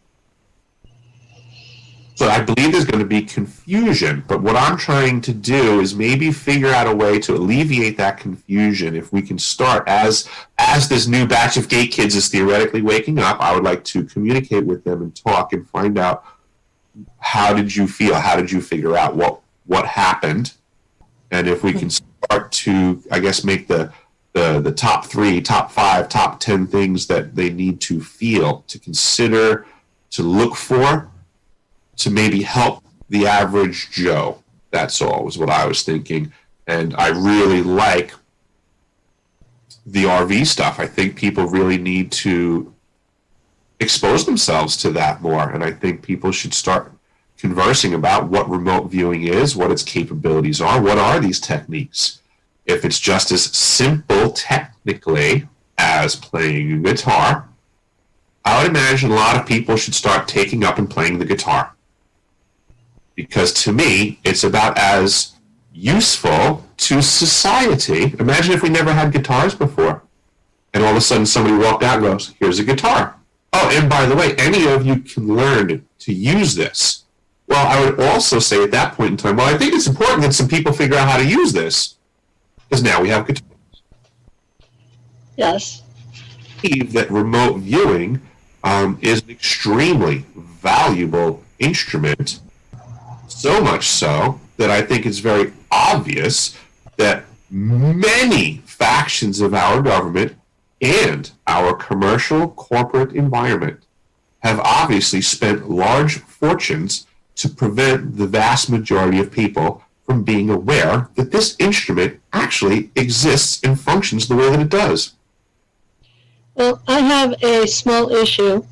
So I believe there's going to be confusion, but what I'm trying to do is maybe figure out a way to alleviate that confusion. If we can start, as this new batch of gate kids is theoretically waking up, I would like to communicate with them and talk and find out, how did you feel? How did you figure out what happened? And if we can start to, I guess, make the top 3, top 5, top 10 things that they need to feel, to consider, to look for, to maybe help the average Joe. That's all, was what I was thinking. And I really like the RV stuff. I think people really need to expose themselves to that more. And I think people should start conversing about what remote viewing is, what its capabilities are, what are these techniques. If it's just as simple technically as playing a guitar, I would imagine a lot of people should start taking up and playing the guitar. Because to me, it's about as useful to society. Imagine if we never had guitars before, and all of a sudden somebody walked out and goes, here's a guitar. Oh, and by the way, any of you can learn to use this. Well, I would also say at that point in time, well, I think it's important that some people figure out how to use this, because now we have guitars. Yes. I believe that remote viewing is an extremely valuable instrument. So much so that I think it's very obvious that many factions of our government and our commercial corporate environment have obviously spent large fortunes to prevent the vast majority of people from being aware that this instrument actually exists and functions the way that it does. Well, I have a small issue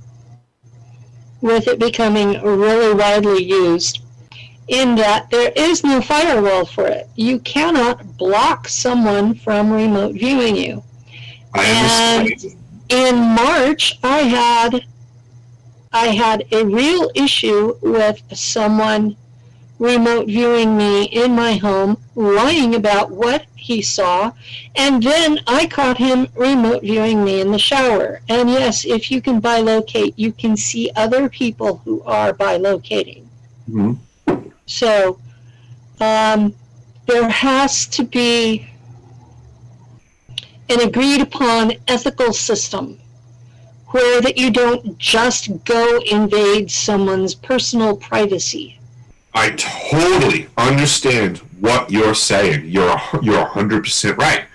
with it becoming really widely used, in that there is no firewall for it. You cannot block someone from remote viewing you. And in March, I had a real issue with someone remote viewing me in my home, lying about what he saw, and then I caught him remote viewing me in the shower. And yes, if you can bilocate, you can see other people who are bilocating. Mm-hmm. So there has to be an agreed upon ethical system where that you don't just go invade someone's personal privacy. I totally understand what you're saying. You're 100% right.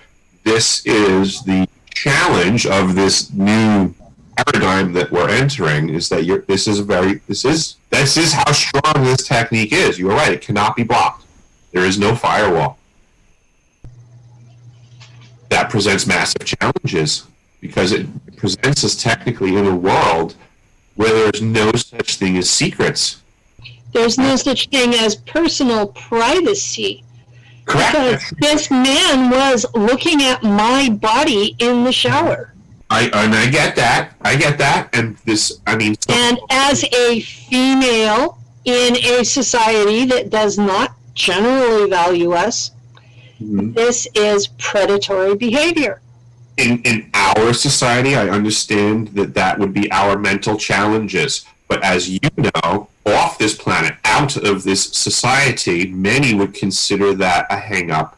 This is the challenge of this new paradigm that we're entering, is that this is how strong this technique is. You're right, it cannot be blocked. There is no firewall. That presents massive challenges because it presents us technically in a world where there's no such thing as secrets. There's no such thing as personal privacy. Correct. Because this man was looking at my body in the shower. I get that, and this, I mean... And as a female in a society that does not generally value us, mm-hmm. This is predatory behavior. In our society, I understand that would be our mental challenges. But as you know, off this planet, out of this society, many would consider that a hang-up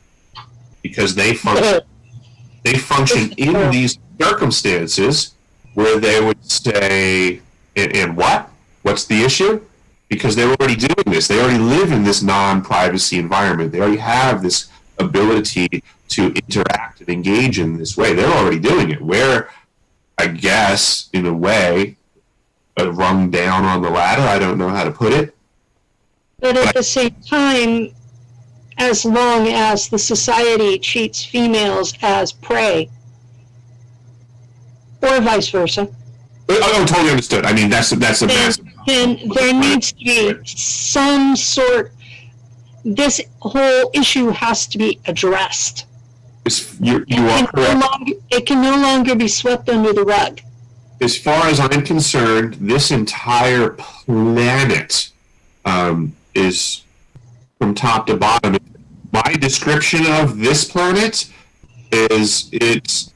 because they function in these circumstances where they would say, and what? What's the issue? Because they're already doing this. They already live in this non-privacy environment. They already have this ability to interact and engage in this way. They're already doing it. We're, I guess, in a way, a rung down on the ladder. I don't know how to put it. But at the same time, as long as the society treats females as prey, or vice versa. Oh, totally understood. I mean, that's a massive. And there needs to be some sort. This whole issue has to be addressed. You are correct. It can no longer be swept under the rug. As far as I'm concerned, this entire planet is from top to bottom. My description of this planet is it's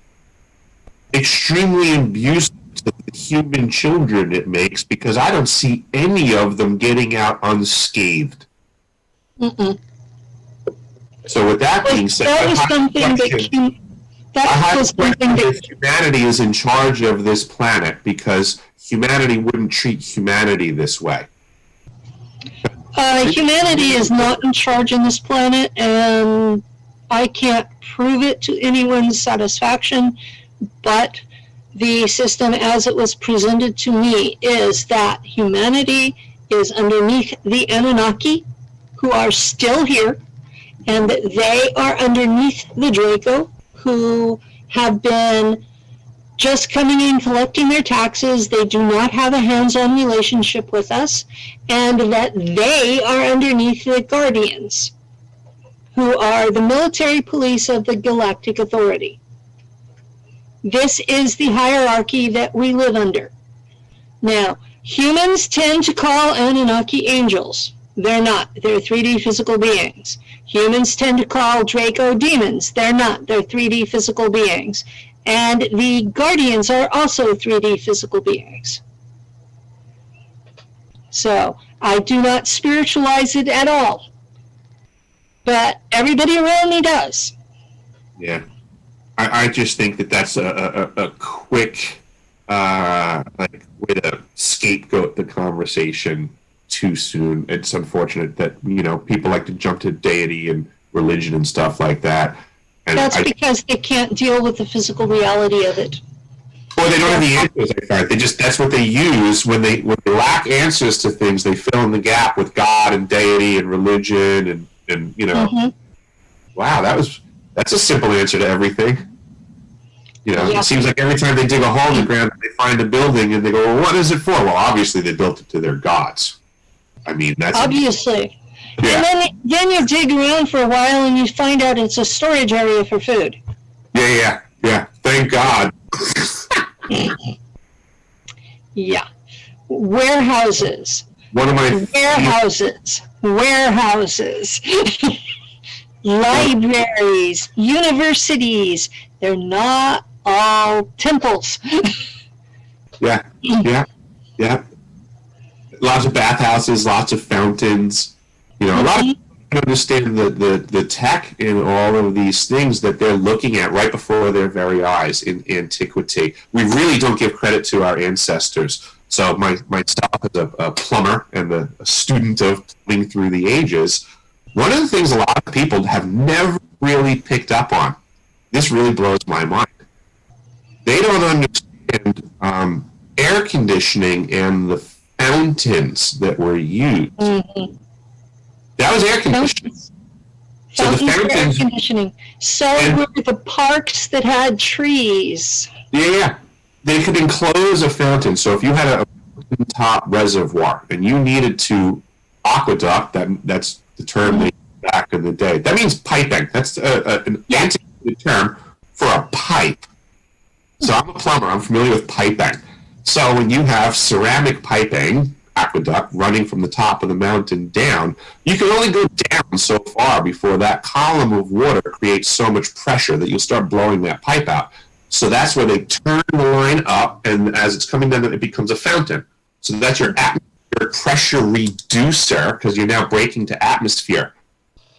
extremely abusive to the human children it makes, because I don't see any of them getting out unscathed. Mm-mm. So with that being said, that was something that humanity is in charge of this planet, because humanity wouldn't treat humanity this way. Humanity is not in charge on this planet, and I can't prove it to anyone's satisfaction, but the system as it was presented to me is that humanity is underneath the Anunnaki, who are still here, and that they are underneath the Draco, who have been just coming in, collecting their taxes. They do not have a hands-on relationship with us, and that they are underneath the Guardians, who are the military police of the Galactic Authority. This is the hierarchy that we live under. Now, humans tend to call Anunnaki angels. They're not. They're 3D physical beings. Humans tend to call Draco demons. They're not. They're 3D physical beings. And the Guardians are also 3D physical beings. So, I do not spiritualize it at all. But everybody around me does. Yeah. I just think that that's a quick way to scapegoat the conversation too soon. It's unfortunate that, people like to jump to deity and religion and stuff like that. And that's because they can't deal with the physical reality of it. Or they don't have the answers, I find. That's what they use when they lack answers to things. They fill in the gap with God and deity and religion and Mm-hmm. Wow, that's a simple answer to everything. Yeah. It seems like every time they dig a hole in the ground, they find a building and they go, well, what is it for? Well, obviously they built it to their gods. I mean, that's obviously. Yeah. And then you dig around for a while and you find out it's a storage area for food. Yeah. Thank God. Yeah. Warehouses. One of my Warehouses. Libraries. Universities. They're not all temples. Yeah. Lots of bathhouses, lots of fountains. A lot of people don't understand the tech in all of these things that they're looking at right before their very eyes in antiquity. We really don't give credit to our ancestors. So myself as a plumber and a student of plumbing through the ages, one of the things a lot of people have never really picked up on, this really blows my mind. They don't understand air conditioning and the fountains that were used. Mm-hmm. That was air conditioning. So the fountains, air conditioning. So were the parks that had trees. Yeah. They could enclose a fountain. So if you had a top reservoir and you needed to aqueduct, that's the term they used back in the day. That means piping. That's an antiquated term for a pipe. So I'm a plumber. I'm familiar with piping. So when you have ceramic piping, aqueduct, running from the top of the mountain down, you can only go down so far before that column of water creates so much pressure that you'll start blowing that pipe out. So that's where they turn the line up, and as it's coming down, it becomes a fountain. So that's your atmospheric pressure reducer, because you're now breaking to atmosphere.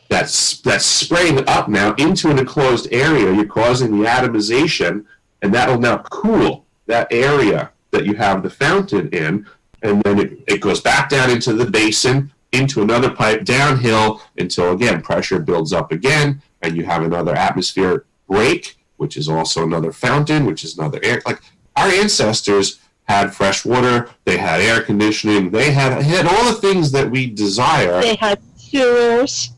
That's spraying up now into an enclosed area. You're causing the atomization, and that will now cool that area that you have the fountain in, and then it goes back down into the basin, into another pipe, downhill, until, again, pressure builds up again, and you have another atmospheric break, which is also another fountain, which is another air. Like our ancestors had fresh water, they had air conditioning, they had all the things that we desire. They had sewers.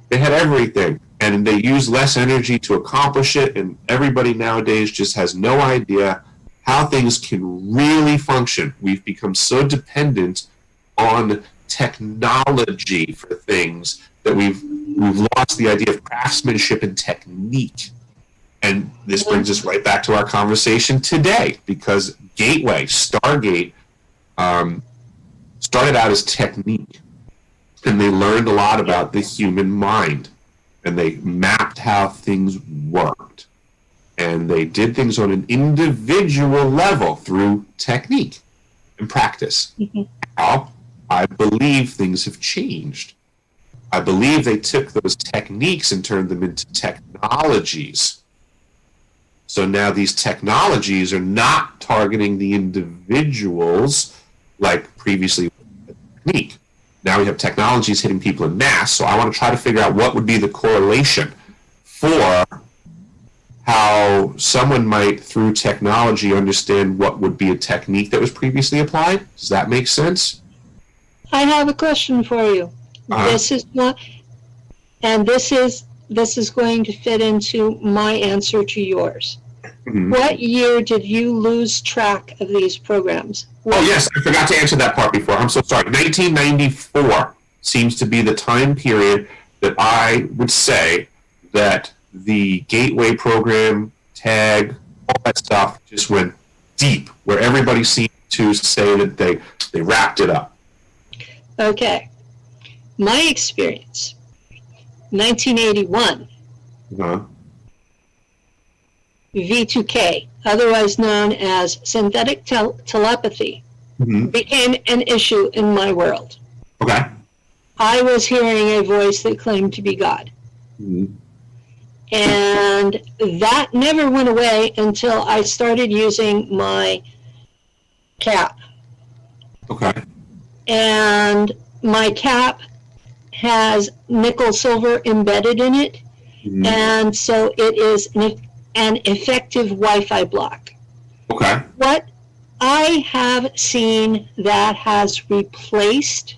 They had everything, and they used less energy to accomplish it. And everybody nowadays just has no idea how things can really function. We've become so dependent on technology for things that we've lost the idea of craftsmanship and technique. And this brings us right back to our conversation today, because Gateway, Stargate, started out as technique. And they learned a lot about the human mind. And they mapped how things worked. And they did things on an individual level through technique and practice. Mm-hmm. Now, I believe things have changed. I believe they took those techniques and turned them into technologies. So now these technologies are not targeting the individuals like previously with the technique. Now we have technologies hitting people in mass, so I want to try to figure out what would be the correlation for how someone might, through technology, understand what would be a technique that was previously applied. Does that make sense? I have a question for you. This is not, and this is going to fit into my answer to yours. Mm-hmm. What year did you lose track of these programs? Oh, yes, I forgot to answer that part before. I'm so sorry. 1994 seems to be the time period that I would say that the Gateway program, TAG, all that stuff just went deep, where everybody seemed to say that they wrapped it up. Okay. My experience, 1981, V2K, otherwise known as synthetic telepathy, became an issue in my world. Okay. I was hearing a voice that claimed to be God. Mm-hmm. And that never went away until I started using my cap. Okay. And my cap has nickel silver embedded in it. Mm-hmm. And so it is an effective Wi-Fi block. Okay. What I have seen that has replaced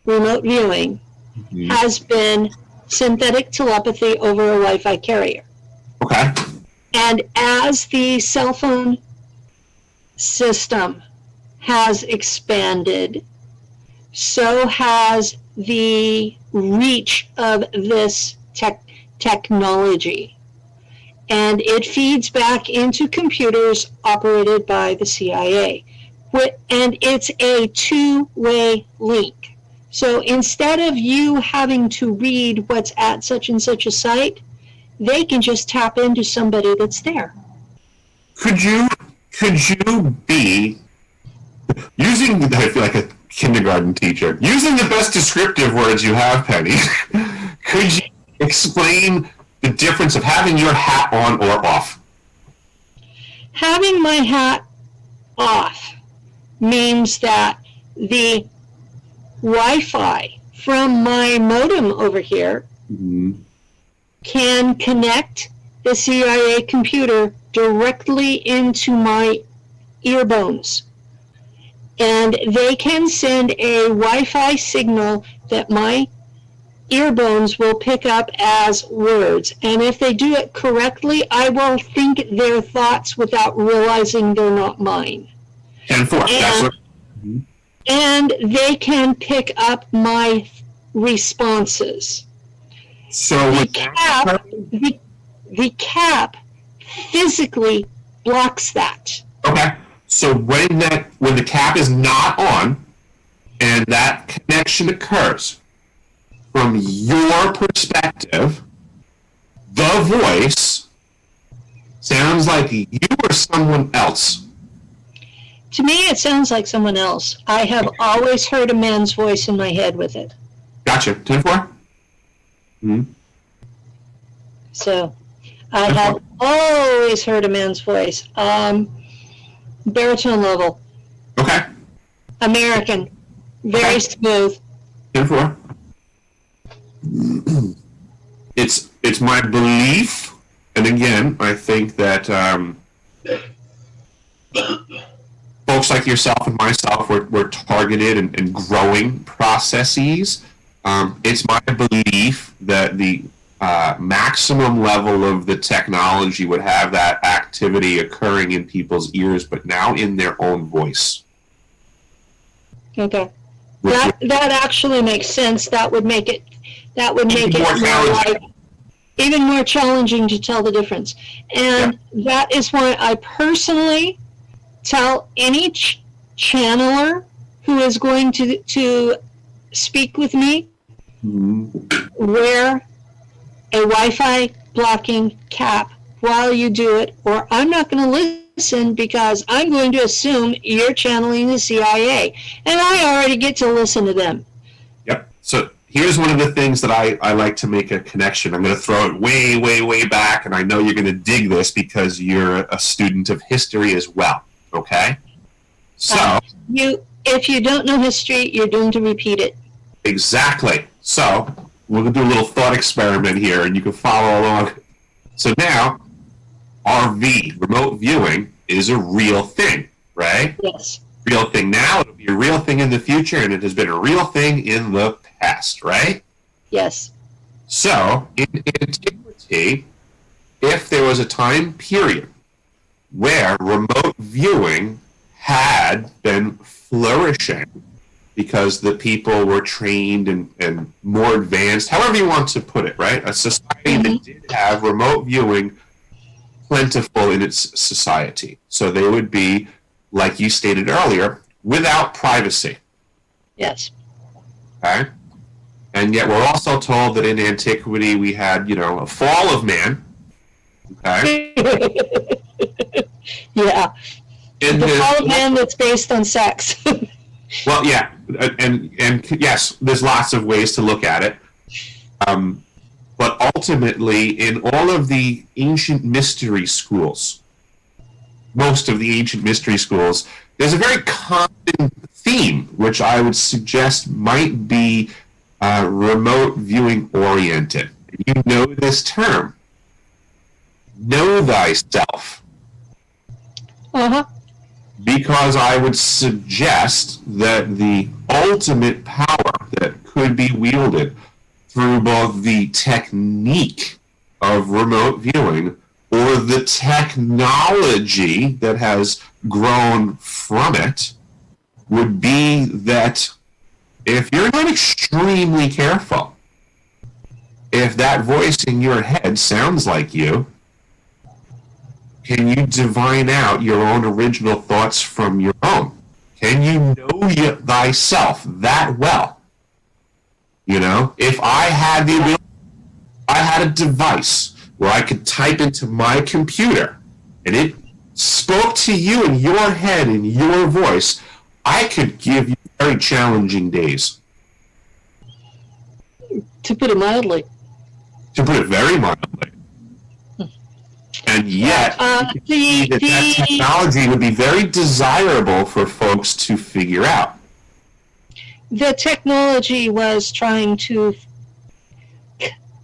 remote viewing has been synthetic telepathy over a Wi-Fi carrier. Okay. And as the cell phone system has expanded, so has the reach of this technology. And it feeds back into computers operated by the CIA. And it's a two-way link. So instead of you having to read what's at such and such a site, they can just tap into somebody that's there. Could you be using, I feel like a kindergarten teacher, using the best descriptive words you have, Penny, could you explain the difference of having your hat on or off? Having my hat off means that the Wi-Fi from my modem over here can connect the CIA computer directly into my earbones. And they can send a Wi-Fi signal that my earbones will pick up as words. And if they do it correctly, I will think their thoughts without realizing they're not mine. 10-4. And they can pick up my responses. So the cap physically blocks that. Okay. So when the cap is not on and that connection occurs, from your perspective, the voice sounds like you or someone else. To me, it sounds like someone else. I have always heard a man's voice in my head with it. Gotcha. 10-4? So, I have always heard a man's voice. Baritone level. Okay. American. Very smooth. 10-4. It's it's my belief, and again, I think that folks like yourself and myself were targeted and growing processes. It's my belief that the maximum level of the technology would have that activity occurring in people's ears, but now in their own voice. Okay. That actually makes sense. That would make it even more challenging to tell the difference. And that is why I personally tell any channeler who is going to speak with me, wear a Wi-Fi blocking cap while you do it, or I'm not going to listen because I'm going to assume you're channeling the CIA, and I already get to listen to them. Yep. So here's one of the things that I like to make a connection. I'm going to throw it way, way, way back, and I know you're going to dig this because you're a student of history as well. Okay? So if you don't know history, you're doomed to repeat it. Exactly. So we're going to do a little thought experiment here, and you can follow along. So now, RV, remote viewing, is a real thing, right? Yes. Real thing now, it'll be a real thing in the future, and it has been a real thing in the past, right? Yes. So, in antiquity, if there was a time period where remote viewing had been flourishing because the people were trained and more advanced, however you want to put it, right? A society that did have remote viewing plentiful in its society. So they would be, like you stated earlier, without privacy. Yes. Okay? And yet we're also told that in antiquity we had, a fall of man. Okay? Yeah. The fall of man that's based on sex. Well, yeah, and yes, there's lots of ways to look at it. But ultimately, in all of the ancient mystery schools, most of the ancient mystery schools, there's a very common theme, which I would suggest might be remote viewing oriented. You know this term. Know thyself. Uh-huh. Because I would suggest that the ultimate power that could be wielded through both the technique of remote viewing or the technology that has grown from it would be that if you're not extremely careful, if that voice in your head sounds like you, can you divine out your own original thoughts from your own? Can you know thyself that well? If I had the ability, I had a device where I could type into my computer and it spoke to you in your head, in your voice, I could give you very challenging days. To put it mildly. To put it very mildly. And yet, that technology would be very desirable for folks to figure out. The technology was trying to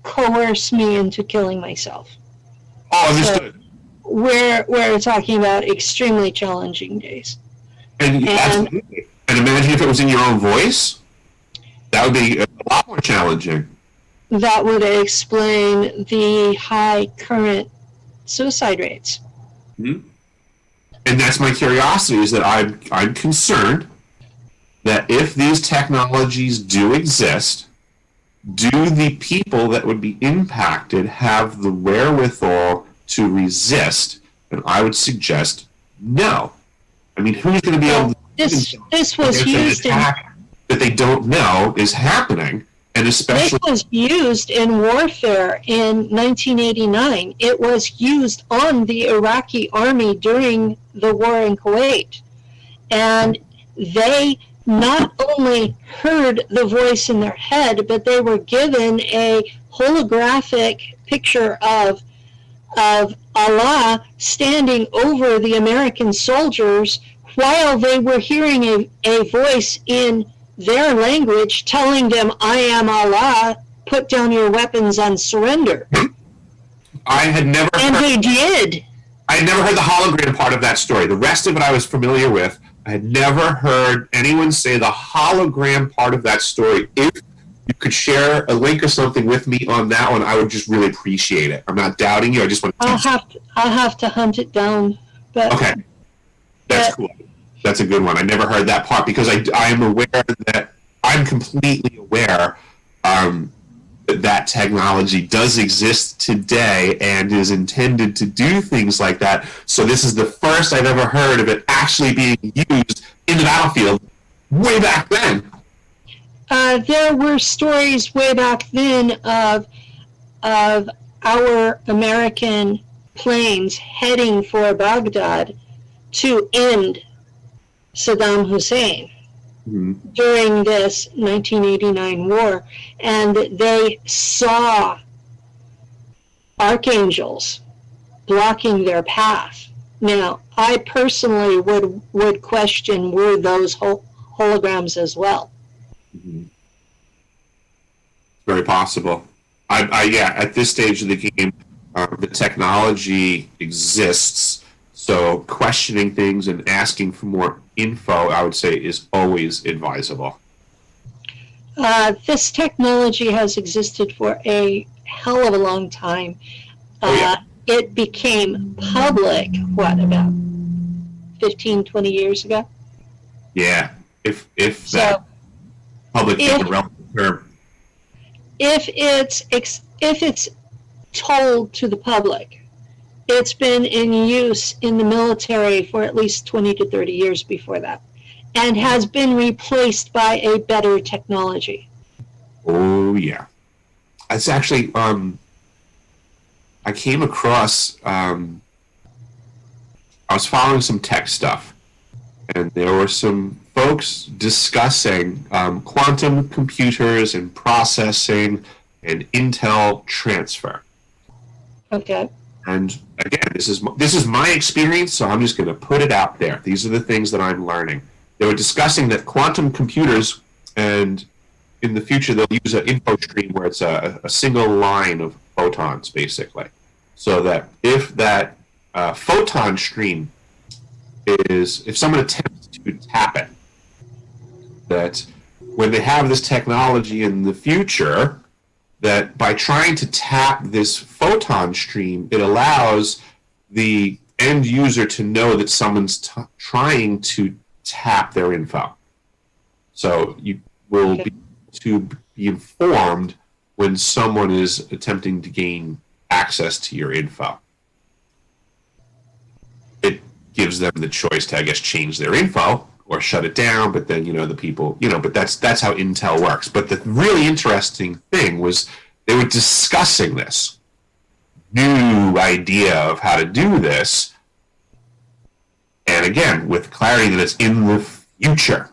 coerce me into killing myself. Oh, understood. So we're talking about extremely challenging days. And imagine if it was in your own voice. That would be a lot more challenging. That would explain the high current suicide rates. Mm-hmm. And that's my curiosity, is that I'm concerned that if these technologies do exist, do the people that would be impacted have the wherewithal to resist? And I would suggest no. I mean, who's going to be able to... This was used in... that they don't know is happening, and especially... This was used in warfare in 1989. It was used on the Iraqi army during the war in Kuwait. And they not only heard the voice in their head, but they were given a holographic picture of Allah standing over the American soldiers while they were hearing a voice in their language telling them, I am Allah, put down your weapons and surrender. I had never And heard, they did. I had never heard the hologram part of that story. The rest of it I was familiar with. I had never heard anyone say the hologram part of that story. If you could share a link or something with me on that one, I would just really appreciate it. I'm not doubting you. I just want to. I'll have to hunt it down. But okay, that's cool. That's a good one. I never heard that part because I am aware that I'm completely aware that technology does exist today and is intended to do things like that. So this is the first I've ever heard of it actually being used in the battlefield way back then. There were stories way back then of our American planes heading for Baghdad to end Saddam Hussein during this 1989 war, and they saw archangels blocking their path. Now, I personally would question, were those holograms as well? Very possible. Yeah, at this stage of the game, the technology exists. So questioning things and asking for more info, I would say, is always advisable. This technology has existed for a hell of a long time. It became public, what, about 15, 20 years ago? Yeah, if that public is a relative term. If it's told to the public, it's been in use in the military for at least 20 to 30 years before that, and has been replaced by a better technology. Oh, yeah. It's actually, I came across, I was following some tech stuff, and there were some folks discussing quantum computers and processing and Intel transfer. Okay. And again, this is my experience, so I'm just going to put it out there. These are the things that I'm learning. They were discussing that quantum computers, and in the future they'll use an info stream where it's a single line of photons, basically. So that if that photon stream if someone attempts to tap it, that when they have this technology in the future, that by trying to tap this photon stream, it allows the end user to know that someone's trying to tap their info. So you will be to be informed when someone is attempting to gain access to your info. It gives them the choice to, I guess, change their info or shut it down, but then, the people, but that's how Intel works. But the really interesting thing was they were discussing this new idea of how to do this, and again, with clarity that it's in the future.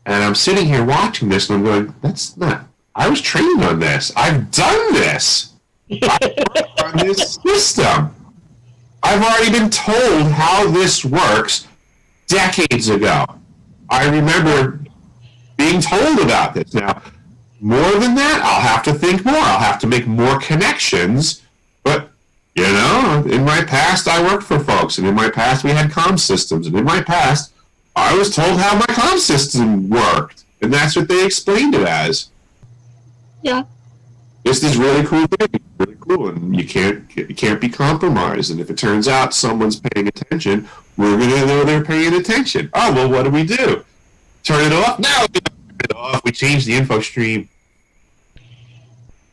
And I'm sitting here watching this, and I'm going, that's not, I was trained on this. I've done this. I've worked on this system. I've already been told how this works decades ago. I remember being told about this. Now, more than that, I'll have to think more. I'll have to make more connections. But, in my past, I worked for folks, and in my past, we had comm systems, and in my past, I was told how my comm system worked, and that's what they explained it as. Yeah. This is really cool thing, really cool, and you can't be compromised. And if it turns out someone's paying attention, we're gonna know they're paying attention. Oh well, what do we do? Turn it off? No, we don't turn it off. We change the info stream.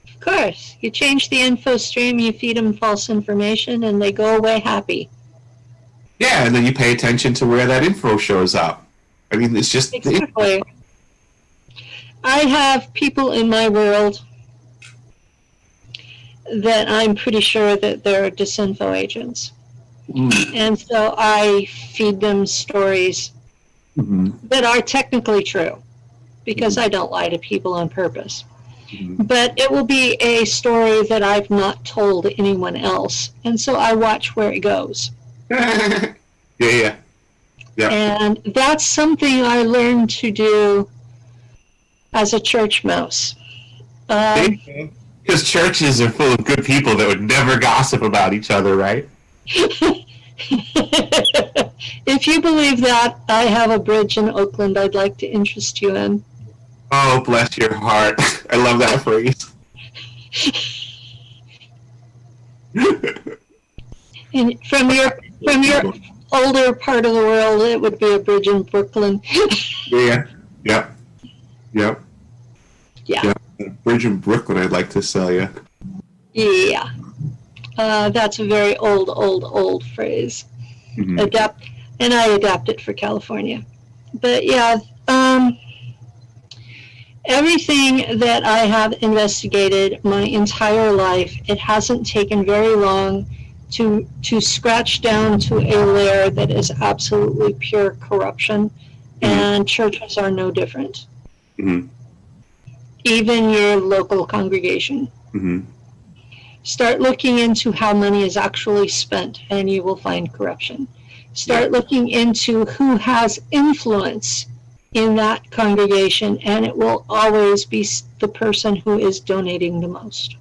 Of course, you change the info stream, you feed them false information, and they go away happy. Yeah, and then you pay attention to where that info shows up. I mean, it's just exactly. I have people in my world that I'm pretty sure that they're disinfo agents. And so I feed them stories that are technically true, because I don't lie to people on purpose. But it will be a story that I've not told anyone else, and so I watch where it goes. Yeah. And that's something I learned to do as a church mouse. Because churches are full of good people that would never gossip about each other, right? If you believe that, I have a bridge in Oakland I'd like to interest you in. Oh, bless your heart. I love that phrase. And from your older part of the world, it would be a bridge in Brooklyn. Yeah. Yep. Yep. Yeah. A bridge in Brooklyn I'd like to sell you. Yeah. That's a very old phrase. Mm-hmm. And I adapt it for California. But yeah, everything that I have investigated my entire life, it hasn't taken very long to scratch down to a layer that is absolutely pure corruption, and churches are no different. Mm-hmm. Even your local congregation. Mm-hmm. Start looking into how money is actually spent, and you will find corruption. Start looking into who has influence in that congregation, and it will always be the person who is donating the most.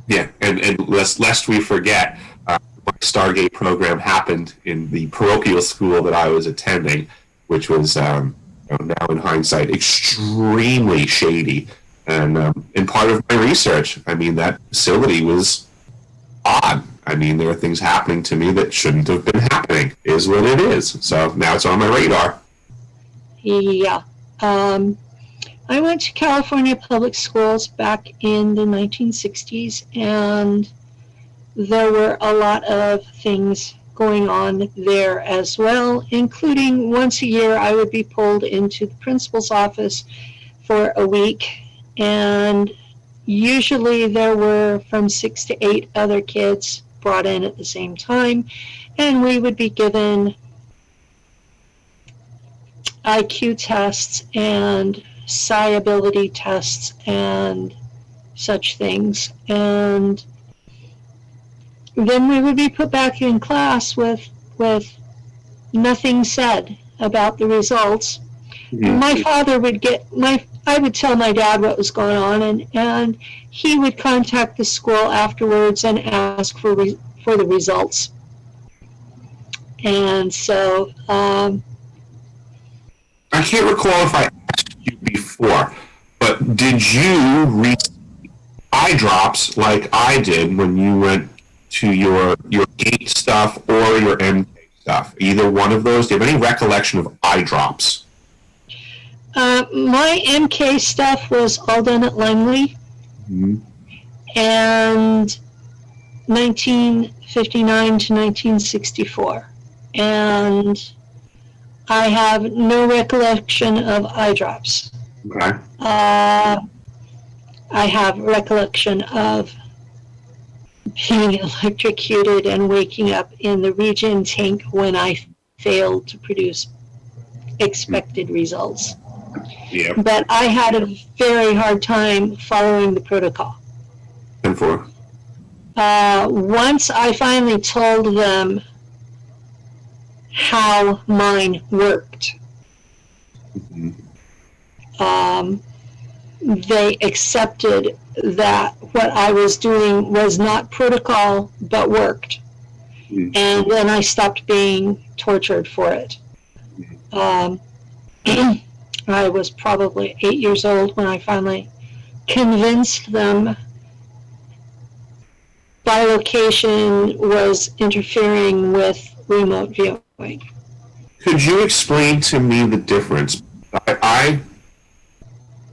Yeah, and lest we forget, my Stargate program happened in the parochial school that I was attending, which was, now in hindsight, extremely shady. And in part of my research, I mean, that facility was odd. I mean, there are things happening to me that shouldn't have been happening, is what it is. So now it's on my radar. Yeah. I went to California public schools back in the 1960s, and there were a lot of things going on there as well, including once a year I would be pulled into the principal's office for a week, and usually there were from 6 to 8 other kids brought in at the same time, and we would be given IQ tests and psi ability tests and such things, and then we would be put back in class with nothing said about the results. Mm-hmm. My father would I would tell my dad what was going on, and he would contact the school afterwards and ask for the results. And so I can't recall if I asked you before, but did you receive eye drops like I did when you went to your gate stuff or your MK stuff? Either one of those? Do you have any recollection of eye drops? My MK stuff was all done at Langley, and 1959 to 1964, and I have no recollection of eye drops. Okay. I have recollection of being electrocuted and waking up in the regen tank when I failed to produce expected results. Yeah. But I had a very hard time following the protocol. And for? Once I finally told them how mine worked, they accepted that what I was doing was not protocol but worked. And then I stopped being tortured for it. I was probably 8 years old when I finally convinced them bilocation was interfering with remote viewing. Could you explain to me the difference? I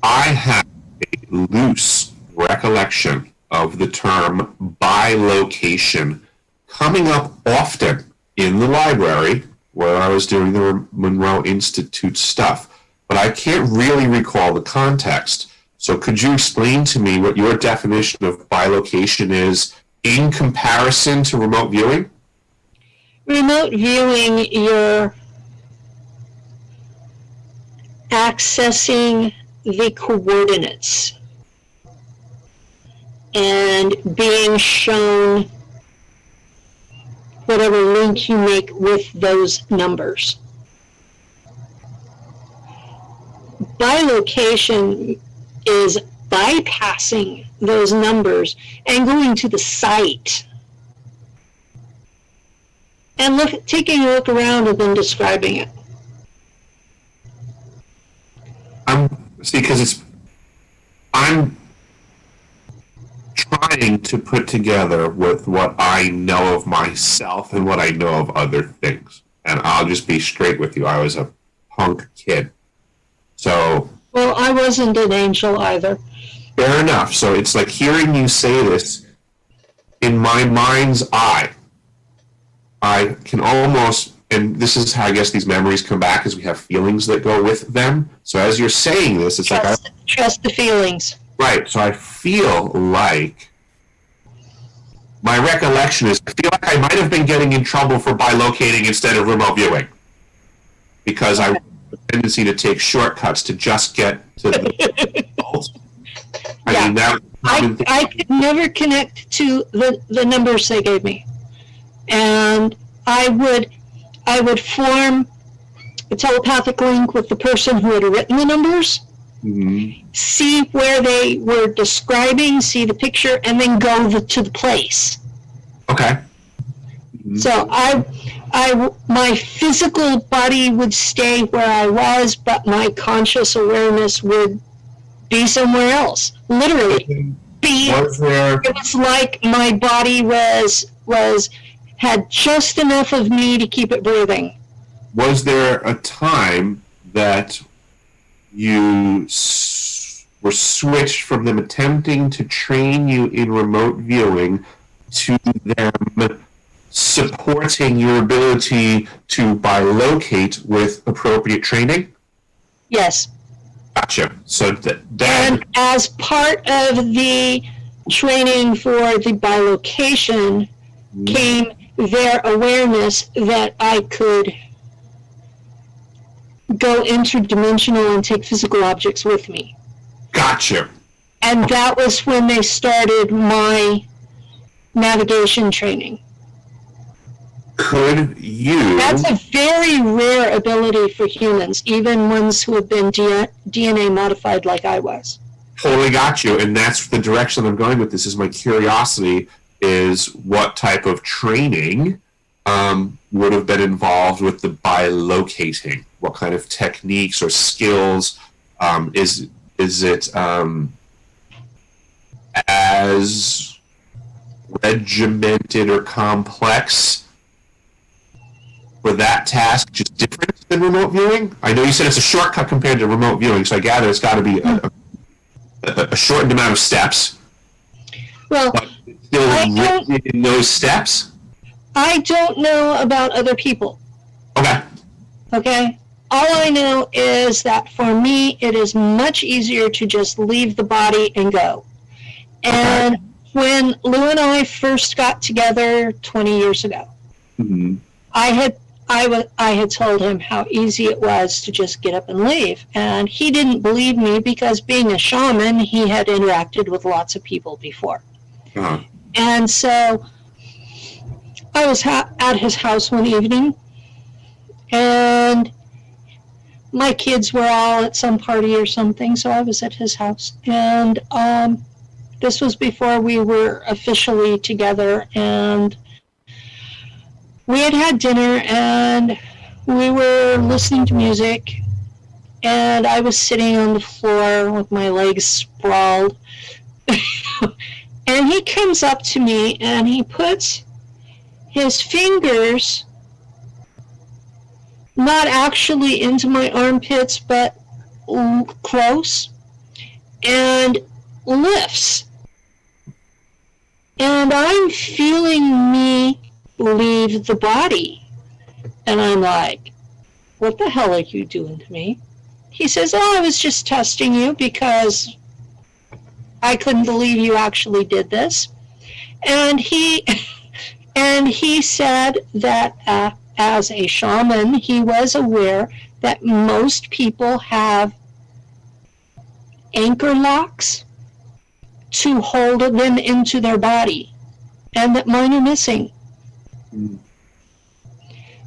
have a loose recollection of the term bilocation coming up often in the library where I was doing the Monroe Institute stuff, but I can't really recall the context. So could you explain to me what your definition of bilocation is in comparison to remote viewing? Remote viewing, you're accessing the coordinates and being shown whatever link you make with those numbers. Bilocation is bypassing those numbers and going to the site and taking a look around and then describing it. I'm trying to put together with what I know of myself and what I know of other things. And I'll just be straight with you. I was a punk kid. So. Well, I wasn't an angel either. Fair enough. So it's like hearing you say this in my mind's eye. I can almost, and this is how I guess these memories come back, is we have feelings that go with them. So as you're saying this, it's trust the feelings. Right. So I feel like my recollection is I feel like I might have been getting in trouble for bilocating instead of remote viewing because I have a tendency to take shortcuts to just get to the results. I could never connect to the numbers they gave me. And I would form a telepathic link with the person who had written the numbers, see where they were describing, see the picture, and then go to the place. Okay. So my physical body would stay where I was, but my conscious awareness would be somewhere else. Literally. It was like my body had just enough of me to keep it breathing. Was there a time that you were switched from them attempting to train you in remote viewing to them supporting your ability to bilocate with appropriate training? Yes. Gotcha. So and as part of the training for the bilocation came their awareness that I could go interdimensional and take physical objects with me. Gotcha. And that was when they started my navigation training. Could you... That's a very rare ability for humans, even ones who have been DNA modified like I was. Totally got you, and that's the direction I'm going with this. Is my curiosity is what type of training would have been involved with the bilocating? What kind of techniques or skills? Is it as regimented or complex for that task, just different than remote viewing? I know you said it's a shortcut compared to remote viewing, so I gather it's got to be a shortened amount of steps. Well, but still written in those steps? I don't know about other people. Okay? All I know is that for me, it is much easier to just leave the body and go. And when Lou and I first got together 20 years ago, I had told him how easy it was to just get up and leave. And he didn't believe me because being a shaman, he had interacted with lots of people before. And so I was at his house one evening, and my kids were all at some party or something, so I was at his house. And this was before we were officially together, and we had dinner, and we were listening to music, and I was sitting on the floor with my legs sprawled. And he comes up to me, and he puts his fingers not actually into my armpits, but close, and lifts. And I'm feeling me leave the body. And I'm like, what the hell are you doing to me? He says, I was just testing you because I couldn't believe you actually did this. And he said that as a shaman, he was aware that most people have anchor locks to hold them into their body, and that mine are missing.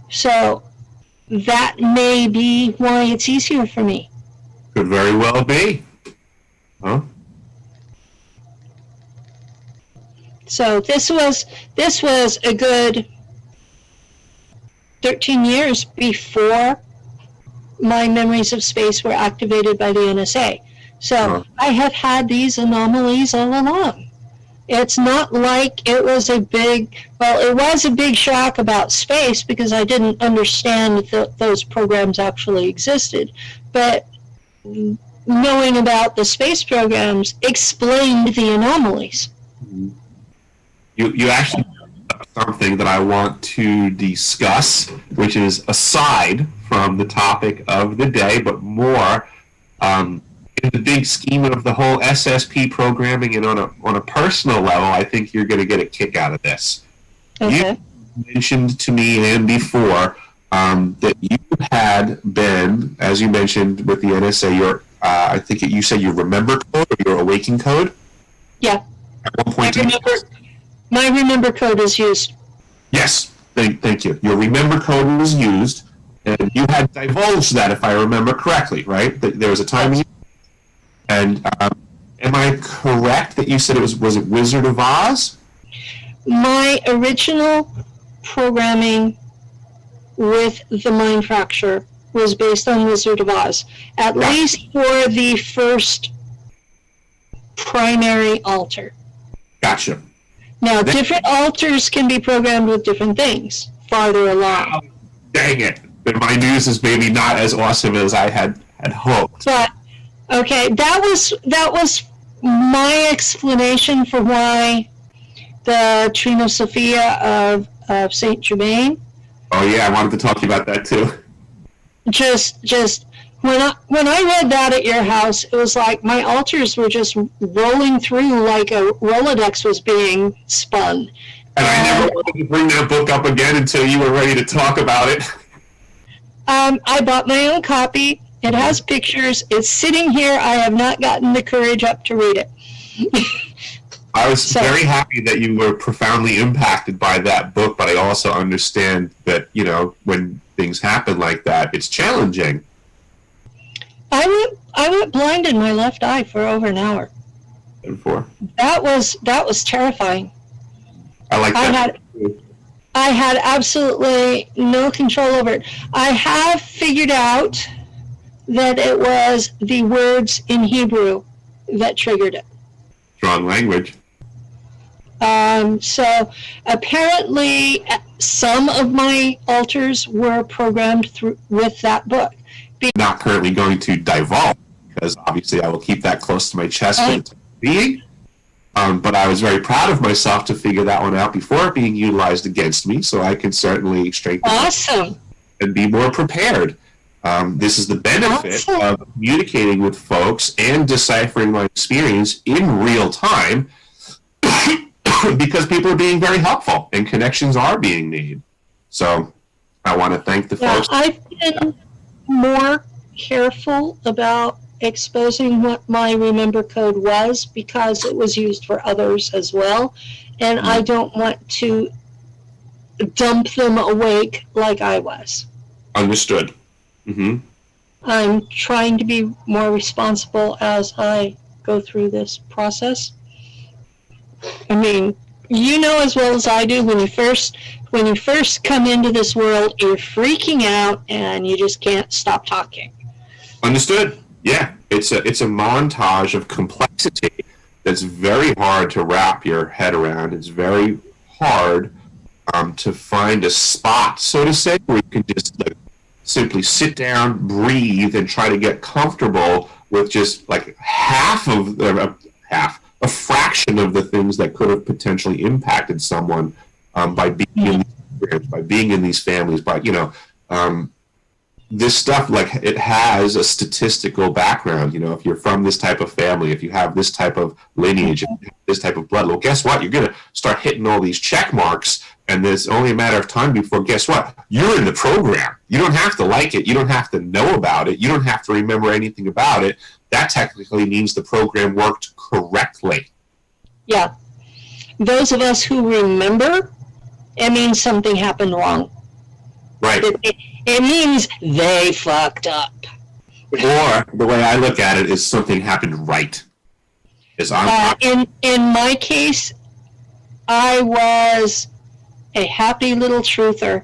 So that may be why it's easier for me. Could very well be. So this was a good 13 years before my memories of space were activated by the NSA. So I have had these anomalies all along. It's not like it was a big shock about space because I didn't understand that those programs actually existed. But knowing about the space programs explained the anomalies. You actually brought up something that I want to discuss, which is aside from the topic of the day, but more in the big scheme of the whole SSP programming, and on a personal level, I think you're going to get a kick out of this. Okay. You mentioned to me and before that you had been, as you mentioned with the NSA, your I think you said your remember code or your awaken code. Yeah. At one point, my remember code is used. Yes, thank you. Your remember code was used, and you had divulged that, if I remember correctly, right? There was a time. And am I correct that you said was it Wizard of Oz? My original programming with the mind fracture was based on Wizard of Oz, at least for the first primary altar. Gotcha. Now, different altars can be programmed with different things farther along. Oh, dang it. Then my news is maybe not as awesome as I had hoped. But, okay, that was my explanation for why the Trina Sophia of Saint Germain. Oh yeah, I wanted to talk to you about that too. Just when I read that at your house, it was like my altars were just rolling through like a Rolodex was being spun. And I never wanted to bring that book up again until you were ready to talk about it. I bought my own copy. It has pictures. It's sitting here. I have not gotten the courage up to read it. I was very happy that you were profoundly impacted by that book, but I also understand that, when things happen like that, it's challenging. I went blind in my left eye for over an hour. That was terrifying. I like that. I had absolutely no control over it. I have figured out that it was the words in Hebrew that triggered it. Strong language. So apparently some of my altars were programmed with that book. Not currently going to divulge, because obviously I will keep that close to my chest for the time being. But I was very proud of myself to figure that one out before being utilized against me, so I can certainly strengthen and be more prepared. This is the benefit of communicating with folks and deciphering my experience in real time, because people are being very helpful and connections are being made. So I want to thank the folks. I've been more careful about exposing what my remember code was because it was used for others as well, and I don't want to dump them awake like I was. Understood. Mm-hmm. I'm trying to be more responsible as I go through this process. I mean, you know as well as I do, when you first come into this world, you're freaking out and you just can't stop talking. Understood. Yeah, it's a montage of complexity that's very hard to wrap your head around. It's very hard to find a spot, so to say, where you can just simply sit down, breathe, and try to get comfortable with just like a fraction of the things that could have potentially impacted someone by being in these programs, by being in these families, by this stuff, like, it has a statistical background. If you're from this type of family, if you have this type of lineage, this type of blood, well, guess what? You're going to start hitting all these check marks, and there's only a matter of time before, guess what? You're in the program. You don't have to like it. You don't have to know about it. You don't have to remember anything about it. That technically means the program worked correctly. Yeah. Those of us who remember, it means something happened wrong. Right. It means they fucked up. Or the way I look at it is something happened right. In my case, I was a happy little truther,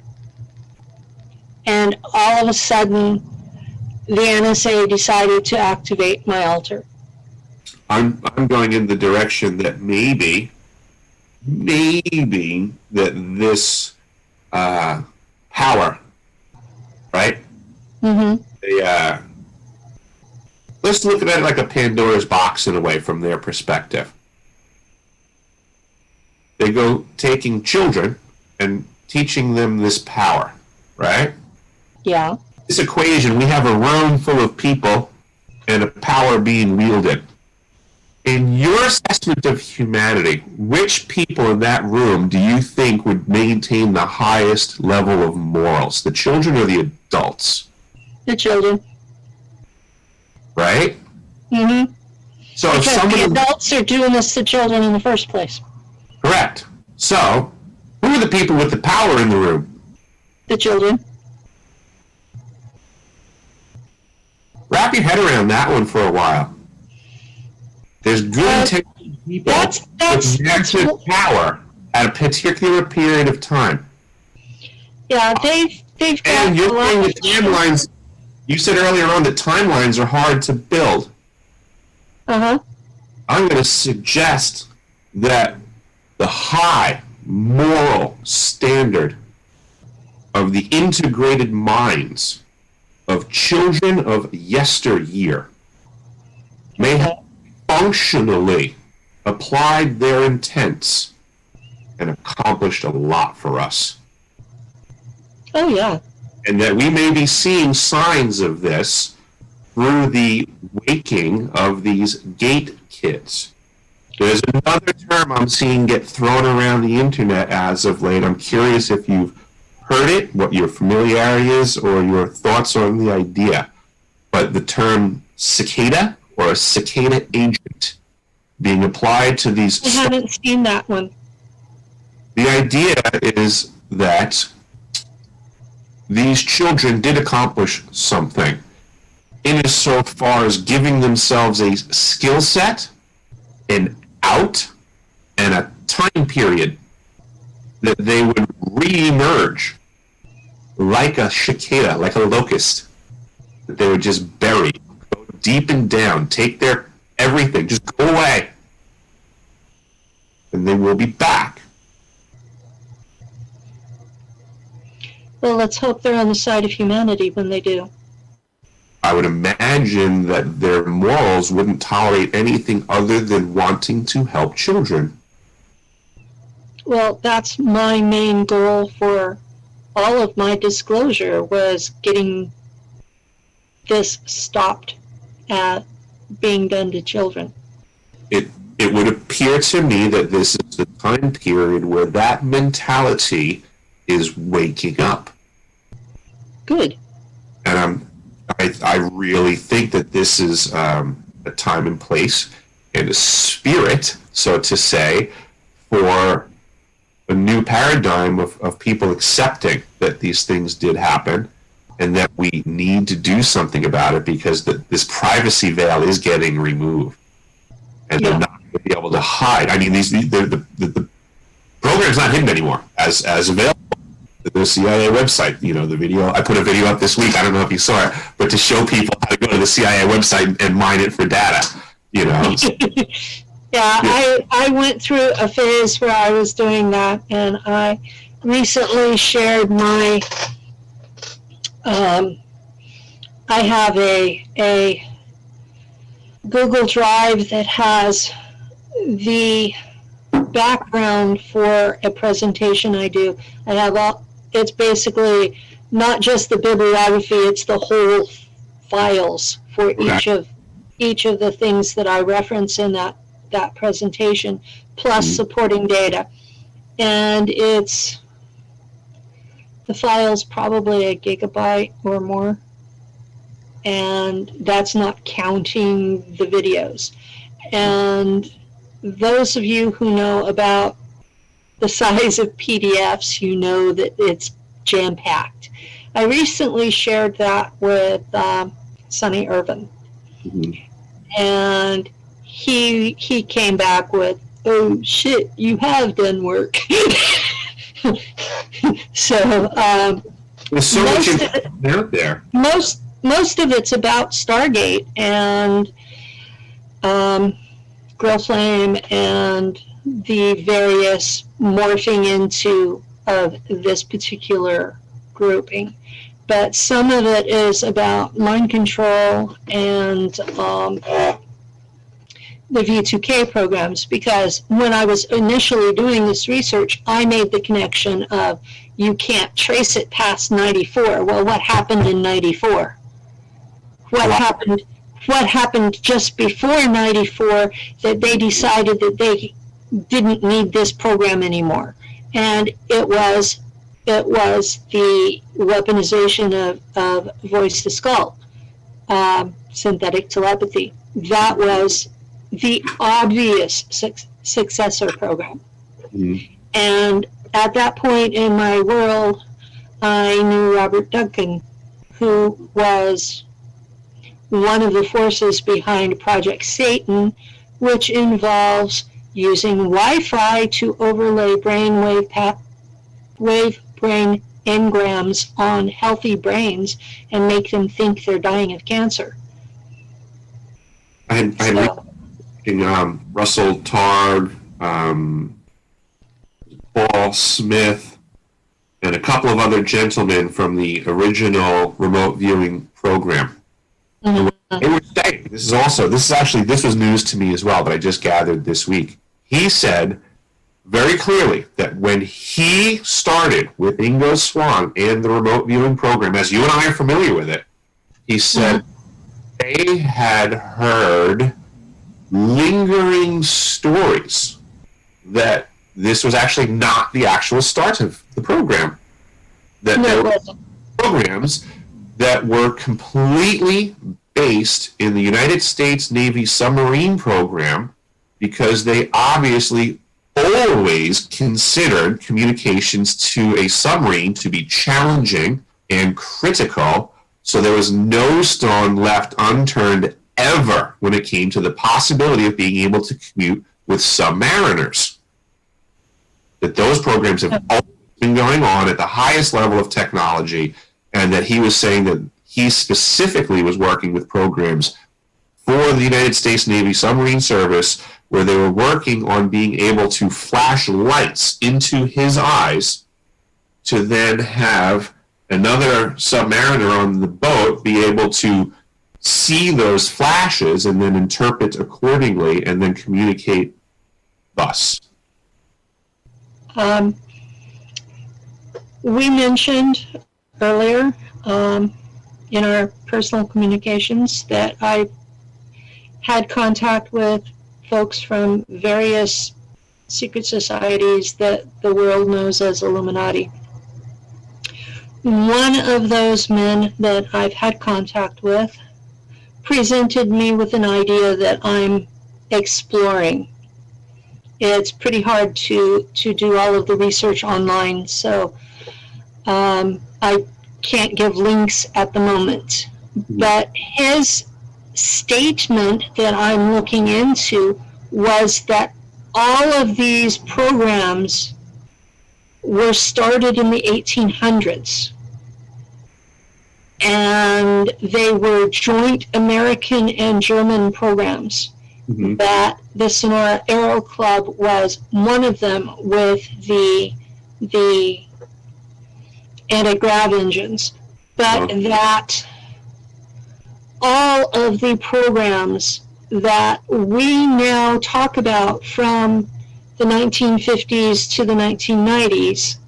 and all of a sudden, the NSA decided to activate my altar. I'm going in the direction that maybe that this power, right? Mm-hmm. Let's look at it like a Pandora's box in a way from their perspective. They go taking children and teaching them this power, right? Yeah. This equation, we have a room full of people and a power being wielded. In your assessment of humanity, which people in that room do you think would maintain the highest level of morals? The children or the adults? The children. Right? Mm-hmm. So if Because somebody... the adults are doing this to children in the first place. Correct. So, who are the people with the power in the room? The children. Wrap your head around that one for a while. There's good intentioned people with massive power at a particular period of time. Yeah, they've got And you're a lot saying of the timelines, you said earlier on that timelines are hard to build. Uh-huh. I'm going to suggest that the high moral standard of the integrated minds of children of yesteryear may have functionally applied their intents and accomplished a lot for us. Oh, yeah. And that we may be seeing signs of this through the waking of these gate kids. There's another term I'm seeing get thrown around the internet as of late. I'm curious if you've heard it, what your familiarity is, or your thoughts on the idea. But the term cicada or a cicada agent being applied to these... I haven't seen that one. The idea is that these children did accomplish something in as so far as giving themselves a skill set, an out, and a time period that they would re-emerge like a cicada, like a locust, that they would just bury, go deep and down, take their everything, just go away, and they will be back. Well, let's hope they're on the side of humanity when they do. I would imagine that their morals wouldn't tolerate anything other than wanting to help children. Well, that's my main goal for all of my disclosure, was getting this stopped at being done to children. It would appear to me that this is the time period where that mentality is waking up. Good. And I really think that this is a time and place and a spirit, so to say, for a new paradigm of people accepting that these things did happen and that we need to do something about it, because this privacy veil is getting removed. And they're not going to be able to hide. I mean, the program's not hidden anymore as available. The CIA website, you know, the video, I put a video up this week, I don't know if you saw it, but to show people how to go to the CIA website and mine it for data, you know. I went through a phase where I was doing that, and I recently shared my, I have a Google Drive that has the background for a presentation I do. I have it's basically not just the bibliography, it's the whole files for each of the things that I reference in that presentation, plus supporting data. And the file's probably a gigabyte or more. And that's not counting the videos. And those of you who know about the size of PDFs, you know that it's jam-packed. I recently shared that with Sonny Irvin. And he came back with oh shit, you have done work. So There's so much information out there. most of it's about Stargate and Grill Flame and the various morphing into of this particular grouping. But some of it is about mind control and the V2K programs, because when I was initially doing this research, I made the connection of you can't trace it past 94. Well, what happened in 94? What happened just before 94 that they decided that they didn't need this program anymore? And it was the weaponization of voice to skull, synthetic telepathy. That was the obvious successor program. Mm-hmm. And at that point in my world, I knew Robert Duncan, who was one of the forces behind Project Satan, which involves using Wi-Fi to overlay brain engrams on healthy brains and make them think they're dying of cancer. Russell Targ, Paul Smith, and a couple of other gentlemen from the original remote viewing program. Mm-hmm. They were saying, this was news to me as well, but I just gathered this week. He said very clearly that when he started with Ingo Swann and the remote viewing program, as you and I are familiar with it, he said they had heard lingering stories that this was actually not the actual start of the program. That there were programs that were completely based in the United States Navy submarine program, because they obviously always considered communications to a submarine to be challenging and critical, so there was no stone left unturned ever when it came to the possibility of being able to commute with submariners. That those programs have always been going on at the highest level of technology, and that he was saying that he specifically was working with programs for the United States Navy submarine service where they were working on being able to flash lights into his eyes to then have another submariner on the boat be able to see those flashes and then interpret accordingly and then communicate thus. We mentioned earlier in our personal communications that I had contact with folks from various secret societies that the world knows as Illuminati. One of those men that I've had contact with presented me with an idea that I'm exploring. It's pretty hard to do all of the research online, so I can't give links at the moment. But his statement that I'm looking into was that all of these programs were started in the 1800s. And they were joint American and German programs. Mm-hmm. That the Sonora Aero Club was one of them, with the anti-grav engines. But that all of the programs that we now talk about from the 1950s to the 1990s,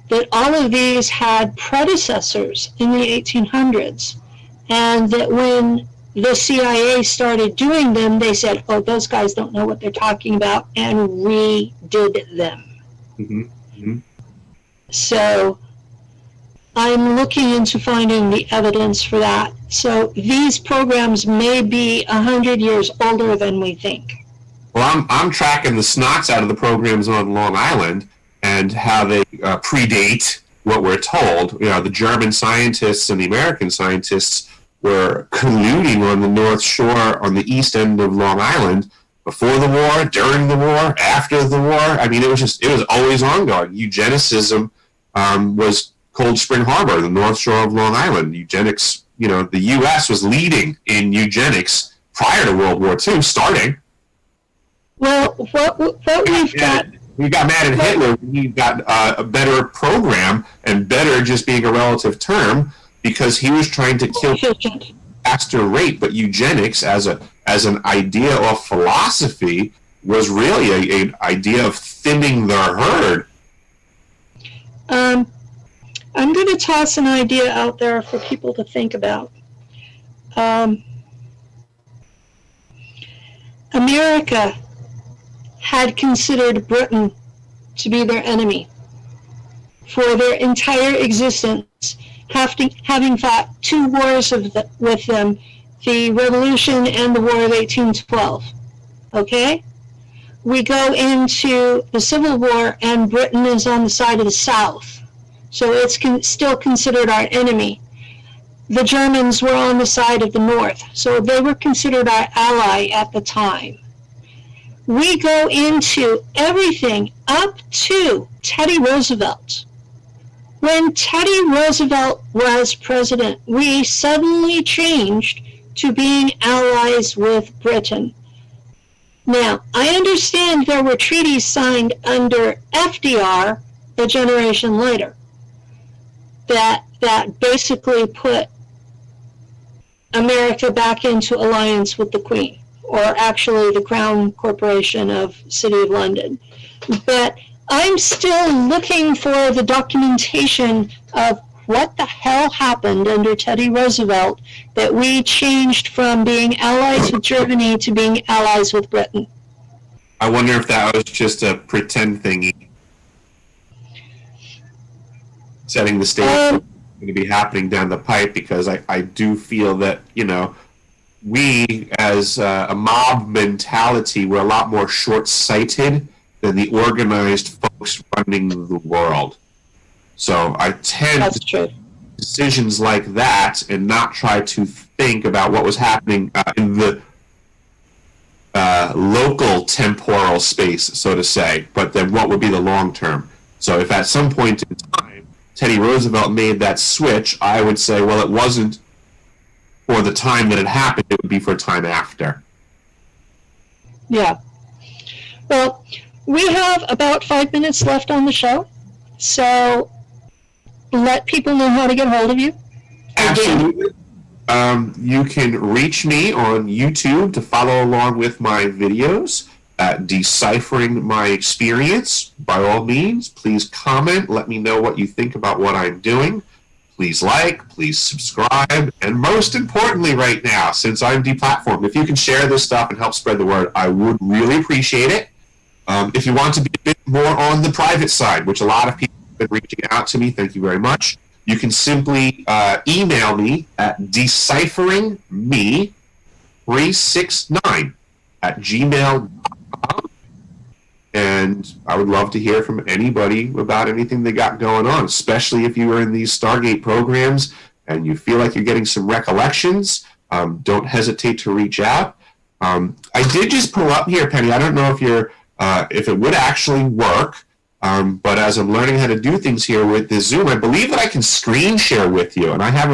that all of these had predecessors in the 1800s, and that when the CIA started doing them, they said, oh, those guys don't know what they're talking about, and redid them. Mm-hmm. Mm-hmm. So I'm looking into finding the evidence for that. So these programs may be 100 years older than we think. Well, I'm tracking the snots out of the programs on Long Island and how they predate what we're told. You know, the German scientists and the American scientists were colluding on the North Shore, on the east end of Long Island, before the war, during the war, after the war. I mean, it was always ongoing. Eugenicism was Cold Spring Harbor, the North Shore of Long Island. Eugenics, the U.S. was leading in eugenics prior to World War II starting. Well, what we've got... We got mad at Hitler. We got a better program, and better just being a relative term, because he was trying to kill faster rate. But eugenics as an idea or philosophy was really an idea of thinning the herd. I'm going to toss an idea out there for people to think about. America had considered Britain to be their enemy for their entire existence, having fought 2 wars with them, the Revolution and the War of 1812. Okay? We go into the Civil War, and Britain is on the side of the South, so it's still considered our enemy. The Germans were on the side of the North, so they were considered our ally at the time. We go into everything up to Teddy Roosevelt. When Teddy Roosevelt was president, we suddenly changed to being allies with Britain. Now, I understand there were treaties signed under FDR a generation later that basically put America back into alliance with the Queen, or actually the Crown Corporation of City of London. But I'm still looking for the documentation of what the hell happened under Teddy Roosevelt that we changed from being allies with Germany to being allies with Britain. I wonder if that was just a pretend thingy, setting the stage for what's going to be happening down the pipe, because I do feel that, we as a mob mentality, we're a lot more short-sighted than the organized folks running the world. So I tend to make decisions like that and not try to think about what was happening in the local temporal space, so to say, but then what would be the long term. So if at some point in time Teddy Roosevelt made that switch, I would say, well, it wasn't for the time that it happened, it would be for a time after. Yeah. Well, we have about 5 minutes left on the show, so let people know how to get hold of you. Absolutely. You can reach me on YouTube to follow along with my videos, deciphering my experience. By all means, please comment. Let me know what you think about what I'm doing. Please like, please subscribe, and most importantly right now, since I'm deplatformed, if you can share this stuff and help spread the word, I would really appreciate it. If you want to be a bit more on the private side, which a lot of people have been reaching out to me, thank you very much. You can simply email me at decipheringme369@gmail.com. And I would love to hear from anybody about anything they got going on, especially if you are in these Stargate programs and you feel like you're getting some recollections. Don't hesitate to reach out. I did just pull up here, Penny. I don't know if it would actually work, but as I'm learning how to do things here with this Zoom, I believe that I can screen share with you. And I have